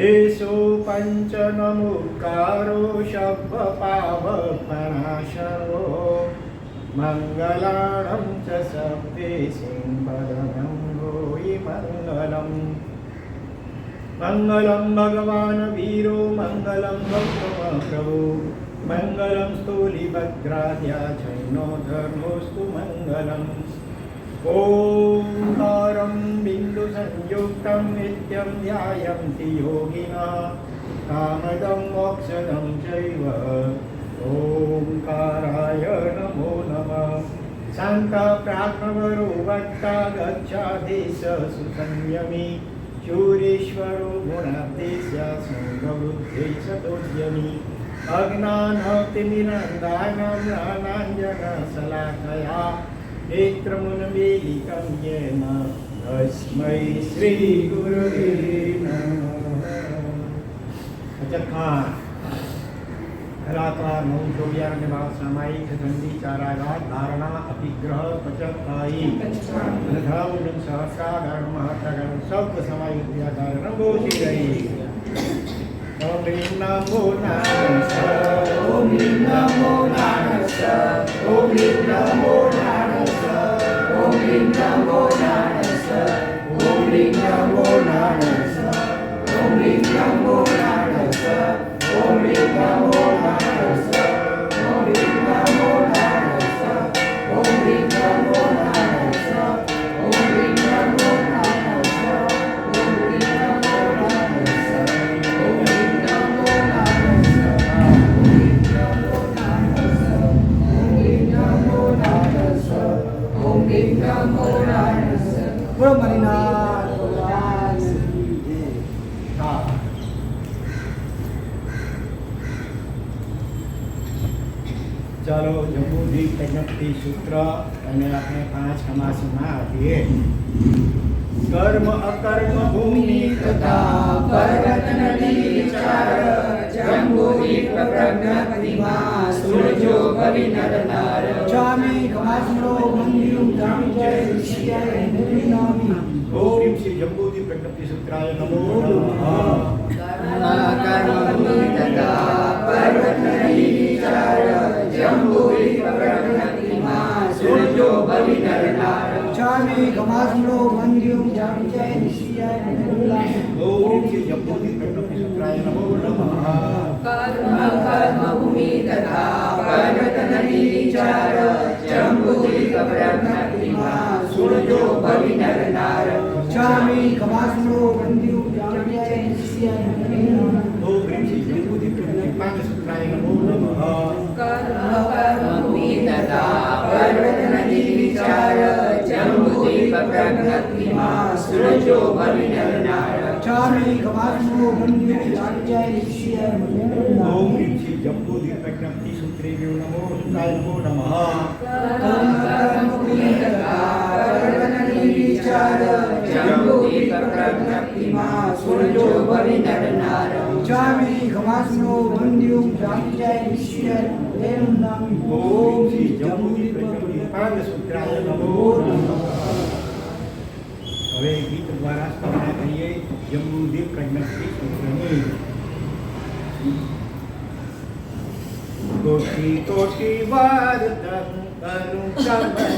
एषो पञ्चनमुक्कारो शब्दपावपनाशरो मङ्गलाणं च शब्देशिं पदमङ्गो हि मङ्गलम् मङ्गलं भगवान् वीरो मङ्गलं भक्तमप्रभो मङ्गलं स्थूलिभद्राद्या जैनो धर्मोऽस्तु मङ्गलम् ओंकारं बिन्दुसंयुक्तं नित्यं ध्यायन्ति योगिनः कामदं मोक्षदं चैव ओंकाराय नमो नमः शान्तप्राज्ञवरो वक्ता गच्छाधीश सुसंयमी शूरेश्वरो गुणाधीश संगबुद्धेश तोद्यमी अज्ञानतिमिरन्दानं ज्ञानाञ्जनशलाकया नेत्रमुन्मीलितं येन तस्मै श्रीगुरवे नमः। कलाकार मौद्रोव्यार निवास सामायिक गंदी चारागार धारणा अभिग्रह पचकाई अनधावुन सहस्रागार महासागर सब समायुक्त व्याकार रंगोशी गई। ओम ह्रीं नमो नारायणाय ओम ह्रीं नमो नारायणाय ओम ह्रीं नमो नारायणाय ओम ह्रीं नमो नारायणाय ओम ह्रीं नमो नारायणाय ओम ह्रीं नमो नारायणाय ओम ह्रीं नमो नारायणाय ओम ह्रीं नमो नारायणाय ओम ह्रीं नमो नारायणाय ओम ह्रीं नमो ચાલો જંબુદ્વીપ પ્રજ્ઞપ્તિ સૂત્ર અને આપણે 5 સમાસમાં આવીએ। કર્મ અકર્મ ભૂમિ તથા પર્વત નદી વિચાર જંબુદ્વીપ પ્રજ્ઞપ્તિમાં સૂરજો કવિ નર નાર ચામી કમાસનો મંદિરમ ધામ જય ઋષિયાય નમિનામી। ઓમ શ્રી જંબુદ્વીપ પ્રજ્ઞપ્તિ સૂત્રાય નમો નમઃ। કર્મ ભૂમિ તથા પર્વત નદી વિચાર જંબુદ્વીપ પ્રજ્ઞપ્તિમાં સૂરજો કવિ નર નાર ચામી કમાસનો મંદિરમ ધામ જય ઋષિયાય નમિનામી। ઓમ શ્રી જંબુદ્વીપ પ્રજ્ઞપ્તિ સૂત્રાય નમો નમઃ। કર્મ ભૂમિ તથા પર્વત નદી વિચાર જંબુદ્વીપ પ્રજ્ઞપ્તિમાં સૂરજો કવિ નર નાર ચામી કમાસનો મંદિરમ ધામ જય ઋષિયાય નમિનામી। ઓમ શ્રી જંબુદ્વીપ પ્રજ્ઞપ્તિ સૂત્રાય નમો નમઃ। કર્મ ભૂમિ તથા પર્વત નદી વિચાર જંબુદ્વીપ પ્રજ્ઞપ્તિમાં સૂરજો કવિ નર નાર ચામી કમાસનો મંદિરમ ધામ જય ઋષિયાય નમિનામી। ઓમ શ્રી જંબુદ્વીપ પ્રજ્ઞપ્તિ સૂત્રેભ્યો નમો નમઃ। કર્મ ભૂમિ તથા પર્વત નદી વિચાર જંબુદ્વીપ પ્રજ્ઞપ્તિમાં સૂરજો કવિ નર નાર ચામી કમાસનો મંદિરમ ધામ જય ઋષિયાય નમિનામી। ઓમ શ્રી જંબુદ્વીપ પ્રજ્ઞપ્તિ સૂત્રાય નમો નમઃ। હવે ગીત દ્વારા સ્મરણ કરીએ જંબુદ્વીપ પ્રજ્ઞપ્તિ સૂત્રની। કોટી કોટી વાર તન કરું તમને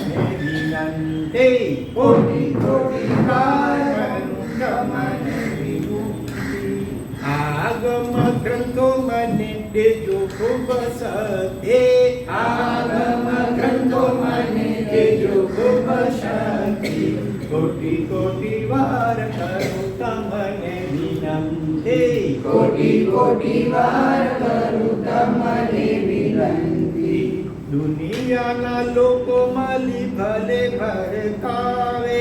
વિનંતી કોટી કોટી વાર કરું તમને વિનંતી આગમ ગ્રંથો મને દેજો ખૂબ સત્ય આગમ ગ્રંથો મને દેજો ખૂબ શક્તિ કોટી કોટી વાર કરું તમને વિનંતી કોટી કોટી વાર કરું તમને વિનંતી દુનિયાના લોકો માલી ભલે ભરકાવે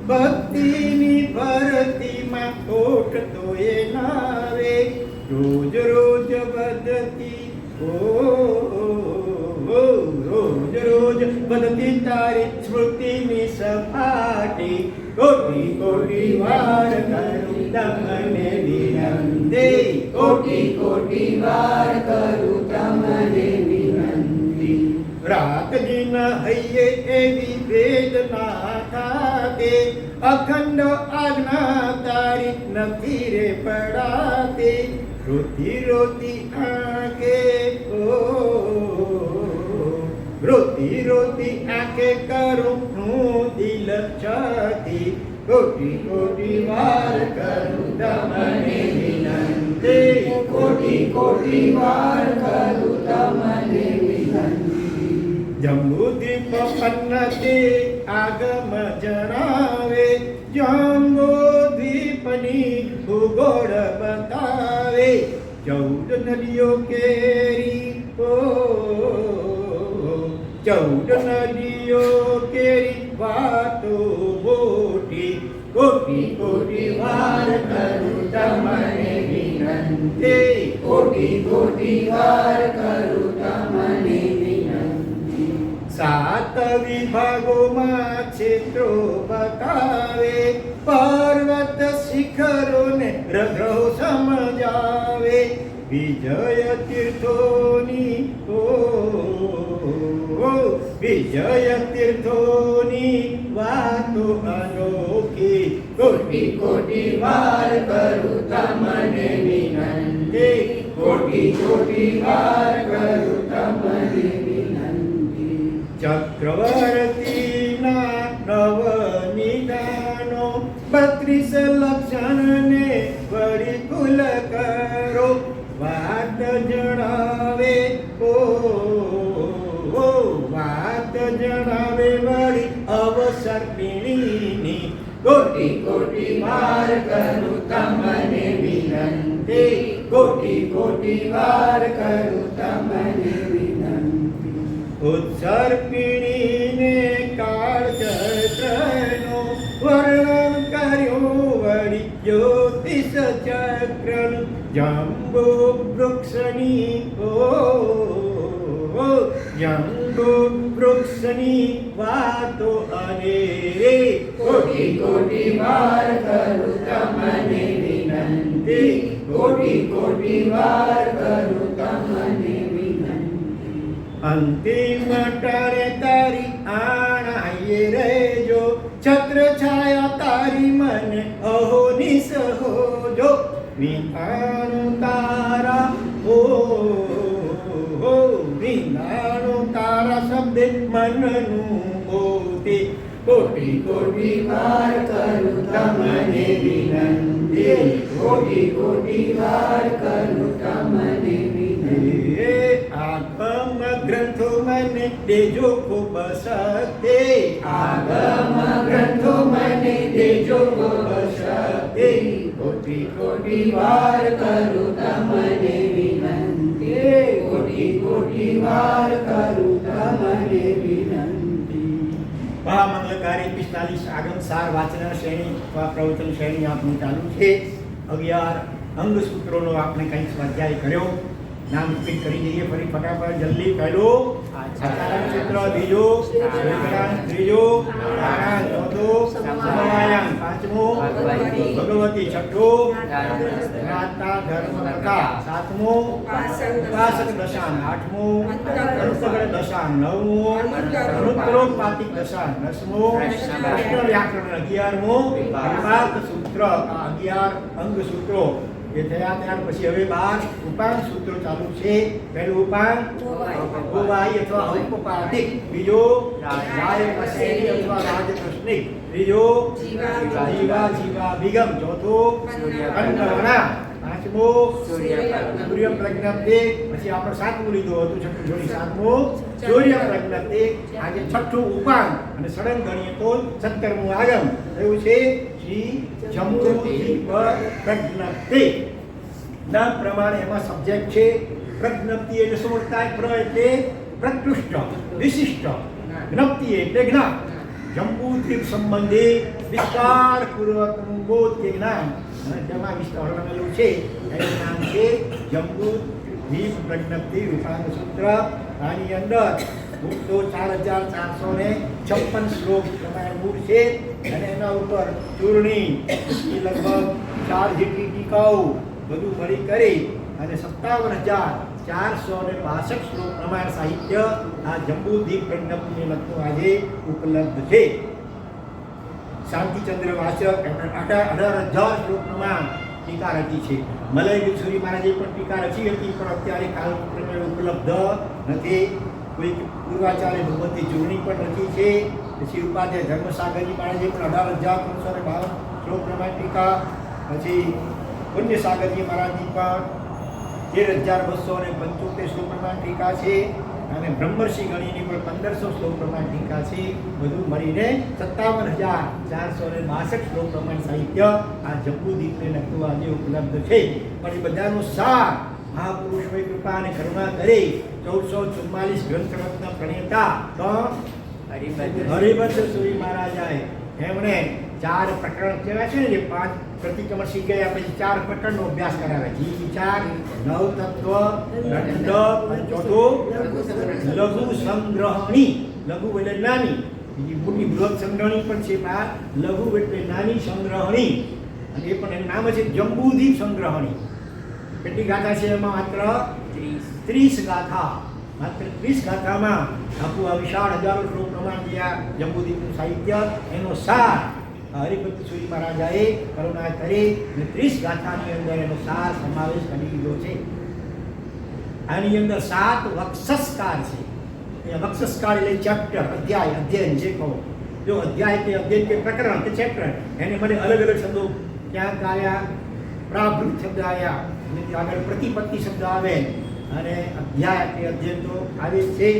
ભક્તિની ભરતીમાં ખોટ તો એ નાવે રોજ રોજ વધતી રોજ રોજ વધતી તારી સ્મૃતિની સપાટી કોટી કોટી વાર કરું તમને વિનંતી કોટી કોટી વાર કરું તમને વિનંતી રાત દિન હૈયે એવી વેદના થાય જાતે, અખંડ આજ્ઞા તારી નથી રે પડાતે, રોતી રોતી આંખે રોતી રોતી આંખે કરું હું દિલ છતી, કોટી કોટી વાર કરું તમને વિનંતી, કોટી કોટી વાર કરું તમને વિનંતી. જંબુદ્વીપ પન્નતે આગમ જણાવે, જંબુદ્વીપની ભૂગોળ બતાવે, 14 નદીઓ કેરી 14 નદીઓ કેરી વાતો મોટી, કોટી કોટી વાર કરું તમને વિનંતી, કોટી કોટી વાર કરું તમને વિનંતી. 7 વિભાગોમાં ક્ષેત્રો બતાવે, પર્વત શિખરોને રઘો સમજાવે, વિજય તીર્થોની વિજય તીર્થોની વાતો અનોખી, કોટી કોટી વાર કરું તમને વિનંતી, કોટી કોટી વાર કરું તમને વિનંતી. ચક્રવર્તીના નવ નિદાનો, 32 લક્ષણને વળી કુલ કરો, વાત જણાવે વાત જણાવે વળી અવસર પીણીની, કોટી કોટી વાર કરું તમને વિનંતી, કોટી કોટી વાર કરું તમને વિનંતી. ઉત્સર પીણીને કાળ ચૈત્રનો વર્ણન કર્યું વળી જ્યોતિષ ચક્રનું, જંબુ વૃક્ષની જંબુ વૃક્ષની વાતો અનેરી, કોટી કોટી વાર કરું તમને વિનંતી, કોટી કોટી વાર કરું તમને વિનંતી. અંતિમ ટાણે તારી આણાએ રહેજો, છત્ર છાયા તારી મને અહોનિશ હોજો, વિનાનું તારા વિનાનું તારા શબ્દે મનનું મોતી, કોટી કોટી વાર કરું તમને વિનંતી, કોટી કોટી વાર કરું તમને વિનંતી. આગમ ગ્રંથો મને દેજો ખૂબ શક્તિ, આગમ ગ્રંથો મને દેજો ખૂબ શક્તિ, કોટી કોટી વાર કરું તમને વિનંતી, કોટી કોટી વાર કરું તમને વિનંતી. મહામંગલકારી 45 આગમ સાર વાચન શ્રેણી અથવા પ્રવચન શ્રેણી આપણી ચાલુ છે. 11 અંગ સૂત્રોનો આપણે કંઈક સ્વાધ્યાય કર્યો. નામ રિપીટ કરી દઈએ ફરી ફટાફટ જલ્દી. પહેલું આચાર્ય સૂત્ર, બીજું વિજ્ઞાન, ત્રીજું પ્રાણાયામ, ચોથું સમવાયામ, પાંચમું ભગવતી, છઠ્ઠું જ્ઞાતા ધર્મ કથા, સાતમું ઉપાસક દશાન, આઠમું અંતગળ દશાન, નવમું અનુત્તરોપાતિક દશાન, દસમું પ્રશ્ન વ્યાકરણ, 11મું વિપાક સૂત્ર. 11 અંગ સૂત્રો એ થયા. ત્યાર પછી હવે 12 ઉપાંગ સૂત્રો ચાલુ છે. પહેલું ઉપાંગ ગોવાઈ અથવા ઔપપાતિક, બીજું રાજપસેની અથવા રાજપ્રશ્નિક, ત્રીજું જીવાભિગમ, ચોથું કંડવણા, પાંચમું સૂર્ય પ્રજ્ઞપ્તિક, પછી આપણે સાતમું લીધું હતું, છઠ્ઠું જોડી સાતમું સૂર્ય પ્રજ્ઞપ્તિક, આજે છઠ્ઠું ઉપાંગ અને સળંગ ગણીએ તો 17મું આગમ એવું છે શ્રી જંબુદ્વીપ પ્રજ્ઞપ્તિક. નામ પ્રમાણે એમાં સબ્જેક્ટ છે પ્રજ્ઞપ્તિ એટલે શું થાય? પ્ર એટલે પ્રકૃષ્ટ, વિશિષ્ટ, જ્ઞપ્તિ એટલે જ્ઞાન. જંબુદ્વીપ સંબંધી વિસ્તારપૂર્વકનું બોધ્ય જ્ઞાન અને તેમાં વિસ્તાર વર્ણવેલું છે એનું નામ છે જંબુદ્વીપ પ્રજ્ઞપ્તિ ઉપાંગ સૂત્ર. આની અંદર તો 4456 શ્લોક પ્રમાણે મૂળ છે અને એના ઉપર ચૂર્ણી લગભગ 4 જેટલી ટીકાઓ બધું મળી કરી અને 57,462 શ્લોક પ્રમાણ સાહિત્ય આ જંબુદ્વીપ પ્રજ્ઞપ્તિને લગતું આજે ઉપલબ્ધ છે. શાંતિચંદ્ર વાચક એમણે 18,000 શ્લોકમાં ટીકા રચી છે. મલય વિસુરી મહારાજે પણ ટીકા રચી હતી, પણ અત્યારે કાલક્રમે ઉપલબ્ધ નથી. કોઈ પૂર્વાચાર્ય ભગવતી જૂની પણ રચી છે. પછી ઉપાધ્યાય ધર્મસાગરજી મહારાજે પણ 18,352 શ્લોક પ્રમાણે ટીકા. પછી પુણ્યસાગરજી મહારાજની પણ 13,275 શ્લોક પ્રમાણે ટીકા છે. અને બ્રહ્મર્ષિ ગણીની પણ 1,500 શ્લોક પ્રમાણે ટીકા છે. બધું મળીને 57,462 શ્લોક પ્રમાણે સાહિત્ય આ જંબુદ્વીપને લગતું આજે ઉપલબ્ધ છે. પણ એ બધાનો સાર મહાપુરુષોએ કૃપા અને કરુણા કરી 1444 ગ્રંથરત્ન પ્રણેતા તો હરિભદ્ર સુરી મહારાજાએ એમણે 4 પ્રકરણ કહેવાય છે ને, જે 5 પ્રતિક્રમણ શીખી ગયા પછી 4 પ્રકરણનો અભ્યાસ કરાવે. જીવ વિચાર, નવ તત્વ, દંડ, ચોથું લઘુ સંગ્રહણી. લઘુ એટલે નાની, બીજી મોટી બૃહદ સંગ્રહણી પણ છે. લઘુ એટલે નાની સંગ્રહણી, અને એ પણ એનું નામ છે જંબુદ્વીપ સંગ્રહણી. કેટલી ગાથા છે એમાં? માત્ર 30 ગાથા. માત્ર 30 ગાથામાં આખું આ વિશાળ હજારો શ્લોક પ્રમાણ જે આ જંબુદ્વીપનું સાહિત્ય એનો સાર હરિભદ્ર સુરી મહારાજાએ કરુણા કરી 30 ગાથાની અંદર એનો સાર સમાવેશ કરી દીધો છે. આની અંદર 7 વક્ષસ્કાર છે. એ વક્ષસ્કાર એટલે ચેપ્ટર, અધ્યાય, અધ્યયન જે કહો. જો અધ્યાય કે અધ્યયન કે પ્રકરણ કે ચેપ્ટર, એને મને અલગ અલગ શબ્દો ક્યાંક આવ્યા, પ્રાભૃત શબ્દ આવ્યા, અને આગળ પ્રતિપત્તિ શબ્દ આવે, અને અધ્યાય કે અધ્યયન તો આવે છે.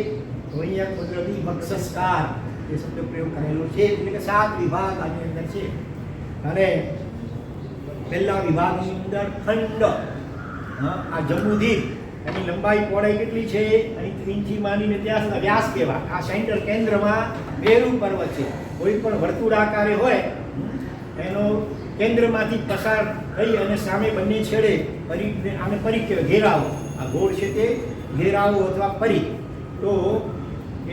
તો અહીંયા કુદરતી વક્ષસ્કાર એ શબ્દ પ્રયોગ કરેલો છે. એટલે કે 7 વિભાગ આની અંદર છે. અને પહેલા વિભાગની અંદર ખંડ, આ જંબુદ્વીપ એની લંબાઈ પહોળાઈ કેટલી છે? અહીંથી માંડીને ત્યાં સુધી વ્યાસ કહેવા. આ સેન્ટ્રલ કેન્દ્રમાં મેરુ પર્વત છે. કોઈ પણ વર્તુળાકારે હોય એનો કેન્દ્રમાંથી પસાર થઈ અને સામે બંને છેડે આને પરિઘ કહેવાય, ઘેરાવો. આ ગોળ છે તે ઘેરાવો અથવા પરિઘ. તો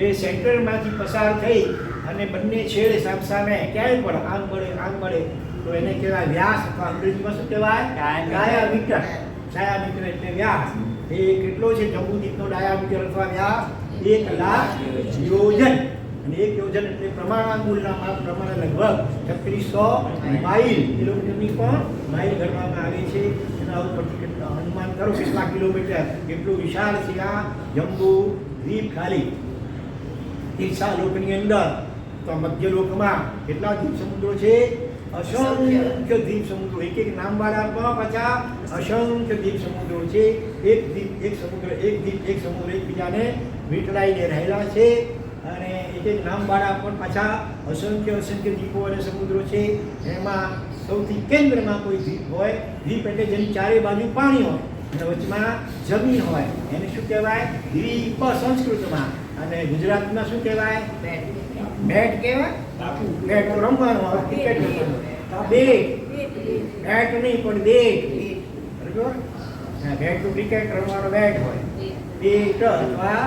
એ સેન્ટરમાંથી પસાર થઈ અને બંને છેડે સામે ક્યાંય પણ આમ મળે તો એને કહેવાય વ્યાસ, અથવા અંગ્રેજીમાં શું કહેવાય? ડાયામીટર. ડાયામીટર એટલે વ્યાસ. એ કેટલો છે જંબુદ્વીપનો ડાયામીટર અથવા વ્યાસ? 1 લાખ યોજન. અને 1 યોજન એટલે પ્રમાણાંગુલના માપ પ્રમાણે લગભગ 3600 માઇલ, કિલોમીટરની પણ માઇલ ગણવામાં આવે છે. એના ઉપરથી અનુમાન કરો કેટલા કિલોમીટર, કેટલું વિશાળ છે આ જંબુદ્વીપ. ખાલી તીર્ષા લોકની અંદર તો મધ્ય લોકમાં કેટલા દ્વીપ સમુદ્રો છે? અસંખ્ય દ્વીપ સમુદ્રો. એક નામવાળા પણ પાછા અસંખ્ય દ્વીપ સમુદ્રો છે. એક સમુદ્ર એકબીજાને વીંટળાઈને રહેલા છે. અને એક નામવાળા પણ પાછા અસંખ્ય દ્વીપો અને સમુદ્રો છે. એમાં સૌથી કેન્દ્રમાં કોઈ દ્વીપ હોય. દ્વીપ એટલે જેની ચારે બાજુ પાણી હોય અને વચમાં જમીન હોય, એને શું કહેવાય? દ્વીપ સંસ્કૃતમાં. અને ગુજરાતમાં શું કહેવાય? બેટ કહેવાય. બેટ તો રમવાનું હોય, ક્રિકેટ રમવાનું. બેટ નહીં પણ બેટ. બરાબર? બેટ તો ક્રિકેટ રમવાનો બેટ હોય. બેટ અથવા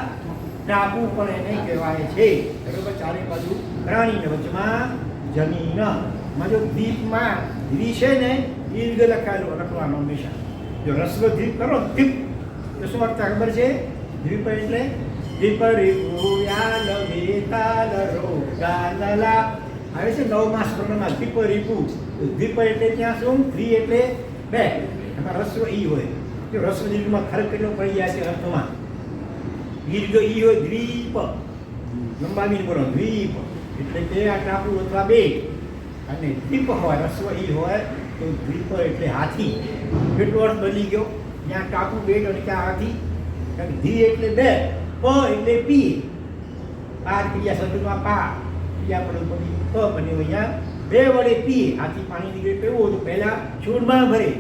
ટાપુ પણ એને કહેવાય છે. બરાબર? ચારે બાજુ પ્રાણીને વચમાં જમીન. જો દ્વીપમાં દ્વિ છે ને, દીર્ઘ લખવાનો હંમેશા. જો રસ્વ દ્વીપ કરો દ્વીપ તો શું અર્થ ખબર છે? દ્વીપ એટલે આવે છે 9 માસ પ્રમાણમાં. દ્વીપ એટલે ત્યાં શું? દ્વિ એટલે 2, એમાં રસ્વ ઈ હોય. જો રસ્વ દીર્ઘમાં ફરક કેટલો પડી જાય છે અર્થમાં? દીર્ઘ ઈ હોય દ્વીપ, લંબાવીને બોલો દ્વીપ એટલે કે આ ટાપુ અથવા બેટ. અને દ્વીપ હોય, રસ્વ ઈ હોય તો દ્વીપ એટલે હાથી. કેટલો અર્થ બદલી ગયો? ત્યાં ટાપુ, બેટ અને ત્યાં હાથી. ધી એટલે 2, પ એટલે પી. પાર ક્રિયા શબ્દમાં પા ક્રિયા પડે પછી પ બન્યો. અહીંયા 2 વડે પી. હાથી પાણી નીકળે કેવું હતું? પહેલા સૂંઢમાં ભરે,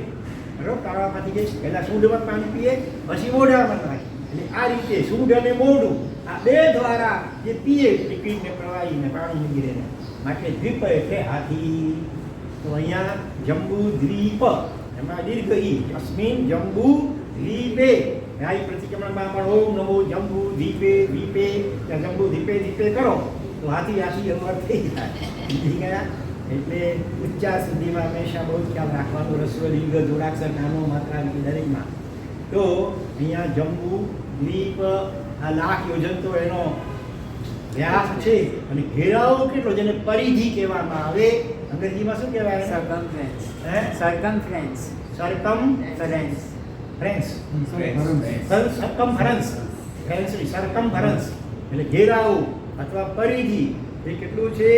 બરોબર? કાળામાંથી જઈશ પહેલા સૂંઢમાં પાણી પીએ, પછી મોઢામાં નાખે. એટલે આ રીતે સૂંઢ અને મોઢું આ 2 દ્વારા જે પીએ નીકળીને પ્રવાહીને પાણી નીકળે. માટે દ્વીપ એટલે હાથી. તો અહીંયા જંબુદ્વીપ, એમાં દીર્ઘ ઈ. અસ્મિન જંબુદ્વીપે. આ પ્રતિક્રમણમાં પણ ઓમ નમો જંબુદ્વીપે દ્વીપે. ત્યાં જંબુદ્વીપે કરો તો હાથી અનુવાદ થઈ ગયા. એટલે ઉચ્ચાર સુધીમાં હંમેશા બહુ ખ્યાલ રાખવાનો. રસ્વ દીર્ઘ જોડાક્ષર નાનો માત્રા દરેકમાં. તો અહીંયા જંબુદ્વીપ આ લાખ યોજન તો એનો વ્યાસ છે. અને ઘેરાવો કેટલો, જેને પરિધિ કહેવામાં આવે, અંગ્રેજીમાં શું કહેવાય? circumference, હે? circumference, circumference. સરકમફરન્સ. સરકમફરન્સ એટલે ઘેરાવું અથવા પરિધિ. એ કેટલું છે?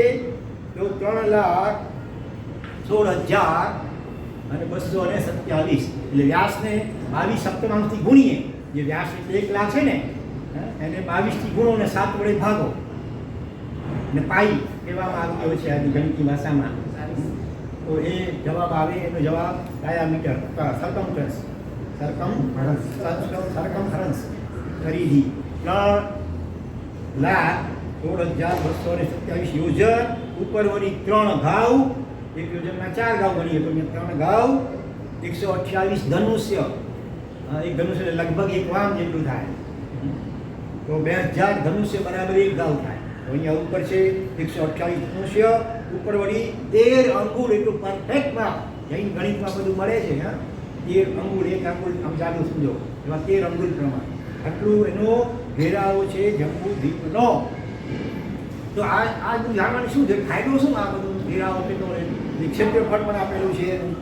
તો 3,16,227. એટલે વ્યાસને 22 સપ્તમાંશથી ગુણીએ. જે વ્યાસ એટલે 1 લાખ છે ને, એને 22 થી ગુણો અને 7 વડે ભાગો અને પાઈ કહેવામાં આવ્યો છે આની ગણિતની ભાષામાં. તો એ જવાબ આવે. એનો જવાબ ડાયામીટર સરકમફરન્સ. સરકમફરન્સ પરિધિ 3,16,227 યોજન. ઉપર વળી 3 ઘાવ. એક યોજનના 4 ઘાવ ગણીએ તો 3 ઘાવ 128 ધનુષ્ય. એક ધનુષ્ય લગભગ 1 વામ જેટલું થાય. તો 2000 ધનુષ્ય બરાબર 1 ઘાવ થાય. તો અહીંયા ઉપર છે 128 ધનુષ્ય. ઉપર વળી 13 અંગુળ એટલું પરફેક્ટ માપ. જૈન ગણિતમાં બધું મળે છે. 13 અંગુળ, 1 અંગુળ આમ ચાલુ સમજો, એમાં 13 અંગુળ પ્રમાણ આટલું એનો ઘેરાવો છે જંબુદ્વીપનો. તો આ બધું જાણવાની શું છે? ફાયદો શું આ બધું ઘેરાવો કેટલો? ક્ષેત્રફળ પણ આપેલું છે એનું.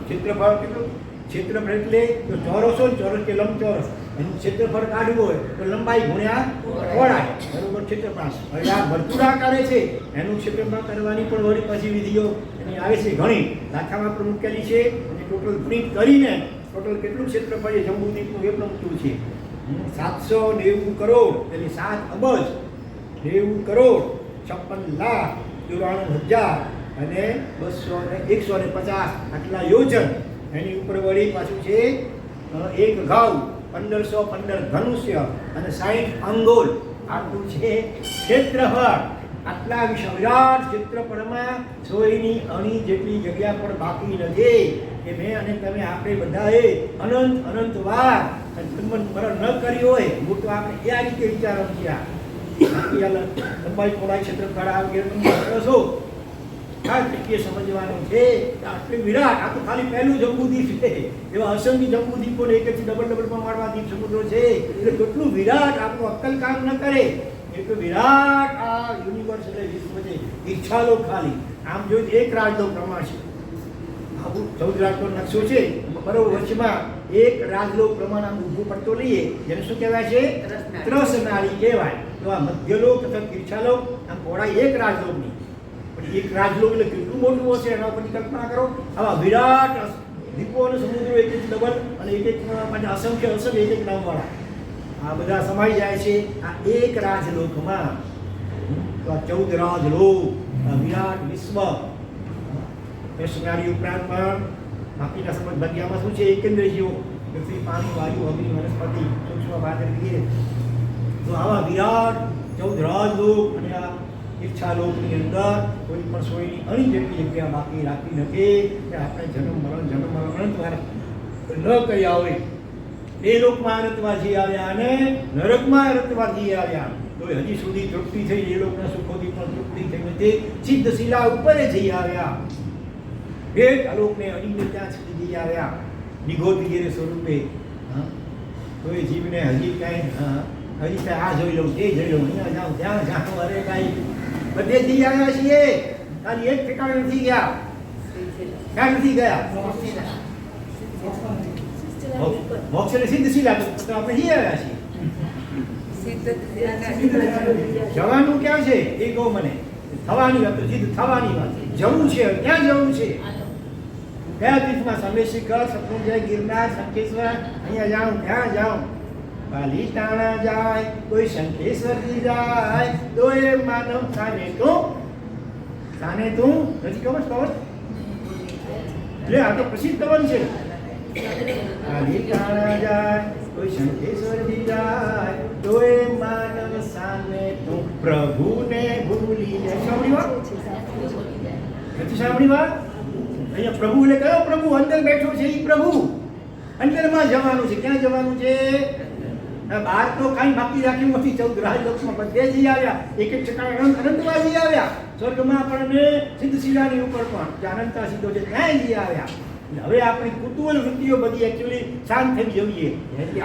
ક્ષેત્રફળ કેટલું? ક્ષેત્રફળ એટલે તો ચોરસ હોય, ચોરસ કે લંબચોરસ, એનું ક્ષેત્રફળ કાઢવું હોય તો લંબાઈ ગુણ્યા પહોળાઈ બરોબર ક્ષેત્રફળ. હવે આ વર્તુળાકારે છે એનું ક્ષેત્રફળ કરવાની પણ વળી પછી વિધિઓ એની આવે છે ઘણી. દાખલામાં પણ મૂકેલી છે અને ટોટલ પ્રિન્ટ કરીને ટોટલ કેટલું ક્ષેત્રફળ એ જંબુદ્વીપનું એ પણ મૂક્યું છે. 790 કરોડ એટલે 7 અબજ 90 કરોડ 56,94,000 અને 150 આટલા યોજન. એની ઉપર વળી પાછું છે 1 ઘાવ 1515 ધનુષ્ય અને 60 અંગોલ. આટલું છે ક્ષેત્રફળ. આટલા વિરાટ ક્ષેત્રફળમાં સોયની અણી જેટલી જગ્યા પણ બાકી નથી. કે મેં અને તમે આપણે બધાએ અનંત અનંત વાર મરણ ન કરી હોય. હું તો આપણે એ આ રીતે વિચારવાનું છે. લંબાઈ પહોળાઈ ક્ષેત્રફળ આ વગેરે છો આ ટકે સમજવાનું છે. આટલી વિરાટ, આ તો ખાલી પહેલું જંબુદ્વીપ છે. એવા અસંખ્ય જંબુદ્વીપોને એક જ ડબલ પ્રમાણમાં દ્વીપ સમુદ્રો છે. એટલે કેટલું વિરાટ, આપણું અક્કલ કામ ન કરે એટલું વિરાટ આ યુનિવર્સ એટલે વિશ્વ છે. ઈચ્છા લો ખાલી. આમ જોઈએ એક રાજનો પ્રમાણ છે. આવું 14 રાજનો નકશો છે. બરોબર વચમાં એક રાજનો પ્રમાણ આમ ઊભો પડતો લઈએ જેને શું કહેવાય છે? ત્રસનાળી કહેવાય. તો આ મધ્યલોક તથા ઈચ્છાલોક આમ પહોળાઈ એક રાજલોકની. પણ એક રાજલોક એટલે કેટલું મોટું હશે એના ઉપરની કલ્પના કરો. આવા વિરાટ દ્વીપો અને સમુદ્રો એક એક ડબલ અને એક એક અસંખ્ય એક એક નામવાળા આ બધા સમાઈ જાય છે આ એક રાજલોકમાં. તો આ 14 રાજલોક, આ વિરાટ વિશ્વ. ત્રસનાળી ઉપરાંત પણ બાકીના સમજ ભાગ્યામાં શું છે? એકેન્દ્રિયો પૃથ્વી, પાણી, વાયુ, અગ્નિ, વનસ્પતિ, સૂક્ષ્મ વાદળ વગેરે. તો આવા વિરાટ 14 રાજલોક અને આ ઈચ્છાલોકની અંદર કોઈ પણ સોયની અણી જેટલી જગ્યા બાકી રાખી નથી કે આપણે જન્મ મરણ અનંત વાર ન કર્યા હોય. એ લોકમાં અનંતવાર જઈ આવ્યા અને નરકમાં અનંતવાર જઈ આવ્યા. તો હજી સુધી તૃપ્તિ થઈ, એ લોકના સુખોથી પણ તૃપ્તિ થઈ નથી. સિદ્ધ શિલા ઉપર જઈ આવ્યા. એક આલોકને અડીને ત્યાં સુધી જઈ આવ્યા નિગોદ વગેરે સ્વરૂપે. તો એ જીવને હજી કાંઈ હજી આ જોઈ લઉં, તે જોઈ લઉં, અહીંયા જાઉં, ત્યાં જાઉં, અરે કાંઈ બધે જઈ આવ્યા છીએ. ખાલી એક ઠેકાણે નથી ગયા. ક્યાં નથી ગયા? મોક્ષ એટલે સિદ્ધ શિલા. તો આપણે જઈ આવ્યા છીએ. જવાનું ક્યાં છે એ કહો મને. થવાની વાત તો સિદ્ધ થવાની વાત. જવું છે, ક્યાં જવું છે? કયા તીર્થમાં? સમેશિખર, સતપુંજય, ગિરનાર, શંખેશ્વર. અહીંયા જાઉં, ત્યાં જાઉં. પાલીતાણા જાય, કોઈ શંખેશ્વરજી જાય, તો એ માનવ સાને તું નથી ખબર? એટલે આ તો પ્રસિદ્ધ કવન છે. પાલીતાણા જાય, કોઈ શંખેશ્વરજી જાય, તો એ માનવ સાને તું પ્રભુને ભૂલી જાય. સાંભળી વાત? નથી સાંભળી વાત? અહીંયા પ્રભુ એટલે કયો પ્રભુ? અંદર બેઠો છે એ પ્રભુ. અંદરમાં જવાનું છે. ક્યાં જવાનું છે? બહાર તો કાંઈ બાકી રાખ્યું નથી. 14 રાજલોકમાં બધે જઈ આવ્યા. એક એક ઠેકાણે અનંતમાં જઈ આવ્યા. સ્વર્ગમાં પણ ને સિદ્ધ શિલાની ઉપર પણ જે અનંતા સિદ્ધો છે ત્યાં જઈ આવ્યા. હવે આપણી કુતૂહલ વૃત્તિઓ બધી એકચ્યુઅલી શાંત થઈ જઈએ.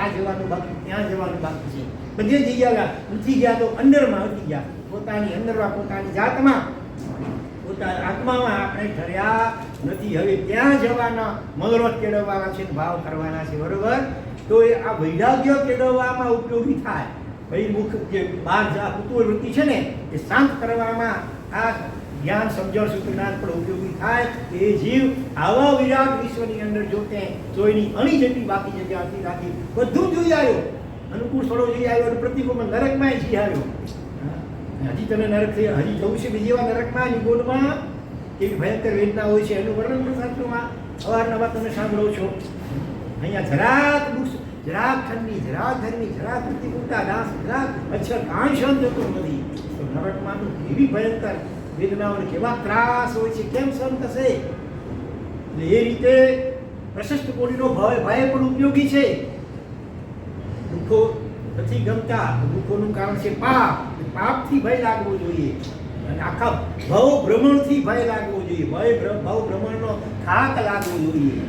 આ જવાનું બાકી, ત્યાં જવાનું બાકી છે. બધે જઈ આવ્યા. નથી ગયા તો અંદરમાં હતી ગયા. પોતાની અંદરમાં, પોતાની જાતમાં પોતા આત્મામાં આપણે ઠર્યા નથી. હવે ત્યાં જવાના મનોરથ કેળવવાના છે, ભાવ કરવાના છે, બરોબર. તો એ આ વૈરાગ્ય કેળવવામાં ઉપયોગી થાય. ભાઈ મુખ જે બહાર જા કુતુહલ વૃત્તિ છે ને એ શાંત કરવામાં આ જ્ઞાન સમજણ સૂત્રનાથ પણ ઉપયોગી થાય. એ જીવ આવા વિરાટ વિશ્વની અંદર જોતે જોઈની અણી જેટલી બાકી જગ્યા હતી રાખી બધું જોઈ આવ્યો, અનુકૂળ સ્થળો જોઈ આવ્યો અને પ્રતિકૂળ નરકમાં જી આવ્યો. હજી તમે નરક થઈ હજી જવું છે બીજી વાર નરકમાં નિગોડમાં એક ભયંકર વેદના હોય છે, એનું વર્ણન પણ શાસ્ત્રોમાં અવારનવાર તમે સાંભળો છો. અહીંયા જરાક દુઃખ, જરાક ઠંડી, જરાક ગરમી, જરાક પ્રતિકૂળતા, જરાક અચ્છા કાંઈ સહન થતું નથી. તો નરકમાં તો એવી ભયંકર વેદનાઓને કેવા ત્રાસ હોય છે, કેમ સહન થશે? એટલે એ રીતે પ્રશસ્ત કોટીનો ભય પણ ઉપયોગી છે. દુઃખો નથી ગમતા, દુઃખોનું કારણ છે પાપ. પાપથી ભય લાગવો જોઈએ અને આખા ભવ ભ્રમણથી ભય લાગવો જોઈએ. ભવ ભ્રમણનો થાક લાગવો જોઈએ.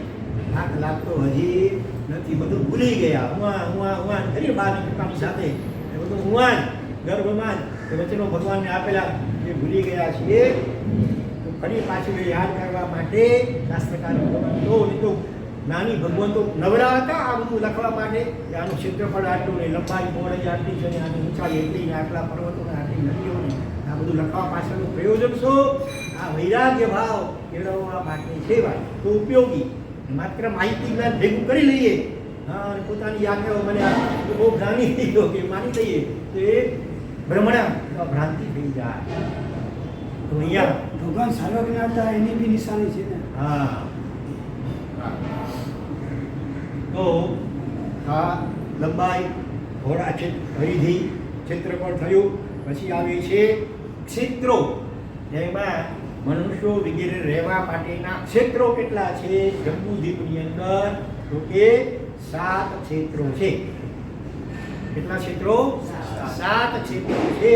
થાક લાગતો હજી નથી, બધું ભૂલી ગયા. ઉવા કરીએ બારની પોતાની સાથે એ બધું ઉવા ગર્ભમાં જ વચનો ભગવાનને આપેલા જે ભૂલી ગયા છીએ તો ફરી પાછું એ યાદ કરવા માટે શાસ્ત્રકારો તો નાની ભગવંતો નવરા હતા આ બધું લખવા માટે કે આનું ક્ષેત્રફળ આટલું ને લંબાઈ પહોળાઈ આટલી છે ને આની ઊંચાઈ એટલી ને આટલા પર્વતો ને આટલી નદીઓ ને આ બધું લખવા પાછળનું પ્રયોજન શું? આ વૈરાગ્ય ભાવ કેળવવા માટે છે ભાઈ. તો ઉપયોગી માત્ર માહિતી જ્ઞાન ભેગું કરી લઈએ અને પોતાની યાત્રાઓ મને બહુ જ્ઞાની થઈ ગયો કે માની લઈએ તો એ ભ્રમણા ભ્રાંતિ થઈ જાય. તો અહીંયા ભગવાન સર્વજ્ઞ હતા એની બી નિશાની છે ને. હા, તો આ લંબાઈ ઘોડા છે, પરિધિ ક્ષેત્રફળ થયું. પછી આવે છે ક્ષેત્રો, જેમાં મનુષ્યો વગેરે રહેવા માટેના ક્ષેત્રો કેટલા છે જંબુદ્વીપની અંદર? તો કે 7 ક્ષેત્રો છે. કેટલા ક્ષેત્રો? 7 ક્ષેત્રો છે.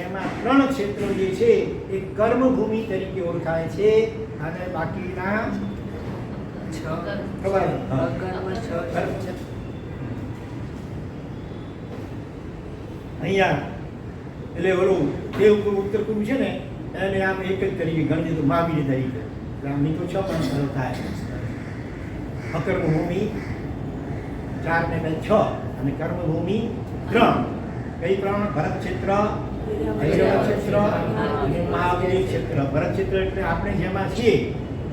એમાં 3 ક્ષેત્રો જે છે એ કર્મભૂમિ તરીકે ઓળખાય છે અને બાકીના અહીંયા એટલે ઓલું દેવ ઉત્તર પૂર્વ છે ને એને આમ એક જ તરીકે ગણી દીધું, મહાવીર તરીકે. એટલે આમ તો 6 પણ શરૂ થાય. અકર્મભૂમિ 4 ને 2 6 અને કર્મભૂમિ 3. કઈ 3? ભરત ક્ષેત્ર, ભૈરવ ક્ષેત્ર અને મહાવીર ક્ષેત્ર. ભરત ક્ષેત્ર એટલે આપણે જેમાં છીએ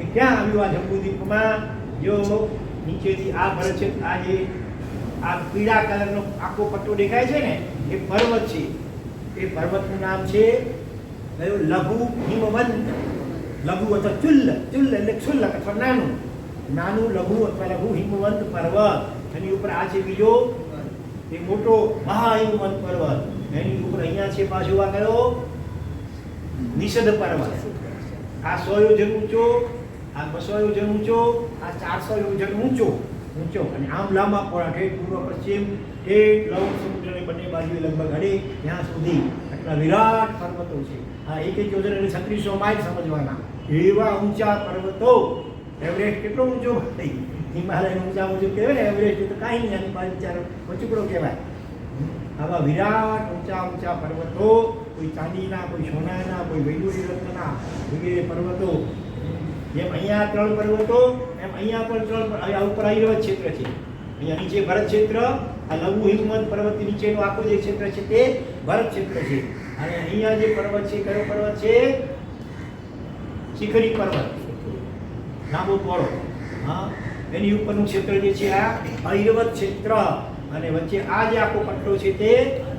એ ક્યાં આવ્યું? આ જંબુદ્વીપમાં. જો નીચેથી આ ભરત ક્ષેત્ર, આ જે આ પીળા કલરનો આખો પટ્ટો દેખાય છે ને એ પર્વત છે. એ પર્વતનું નામ છે લઘુ હિમવંત. લઘુ અથવા ચુલ્લ, ચુલ્લ એટલે ક્ષુલ્લક અથવા નાનું, નાનું લઘુ અથવા લઘુ હિમવંત પર્વત. એની ઉપર આ છે બીજો એ મોટો મહાહિમવંત પર્વત. એની ઉપર અહીંયા છે પાછું આ કયો? નિષદ પર્વત. આ 100 યોજન ઊંચો, આ 200 યોજન ઊંચો, આ 400 યોજન ઊંચો અને આમ લાંબા પહોળા ઠેઠ પૂર્વ પશ્ચિમ ઠેઠ લવ સમુદ્રની બંને બાજુએ લગભગ અડે ત્યાં સુધી આટલા વિરાટ પર્વતો છે. આ એક યોજન એટલે 3600 માઇલ સમજવાના. એવા ઊંચા પર્વતો. એવરેસ્ટ કેટલો ઊંચો ભાઈ? હિમાલયનો ઊંચા ઊંચું કહેવાય ને એવરેસ્ટ, તો કાંઈ નહીં, આની બાજુ ચારો વચુકડો કહેવાય. આવા વિરાટ ઊંચા પર્વતો, કોઈ ચાંદીના, કોઈ સોનાના, કોઈ વૈદુરી રત્નના વગેરે પર્વતો. જેમ અહીંયા 3 પર્વતો એમ અહીંયા પણ 3. આ ઉપર આયુર્વેદ ક્ષેત્ર છે. અહીંયા નીચે ભરત ક્ષેત્ર, આ લઘુ હિમવંત પર્વત નીચેનો આખો જે ક્ષેત્ર છે તે ભરત ક્ષેત્ર છે. અને અહીંયા જે પર્વત છે કયો પર્વત છે? શિખરી પર્વત, લાંબો પહોળો. હા, એની ઉપરનું ક્ષેત્ર જે છે આ આયુર્વેદ ક્ષેત્ર. અને વચ્ચે આ જે આખો પટ્ટો છે તે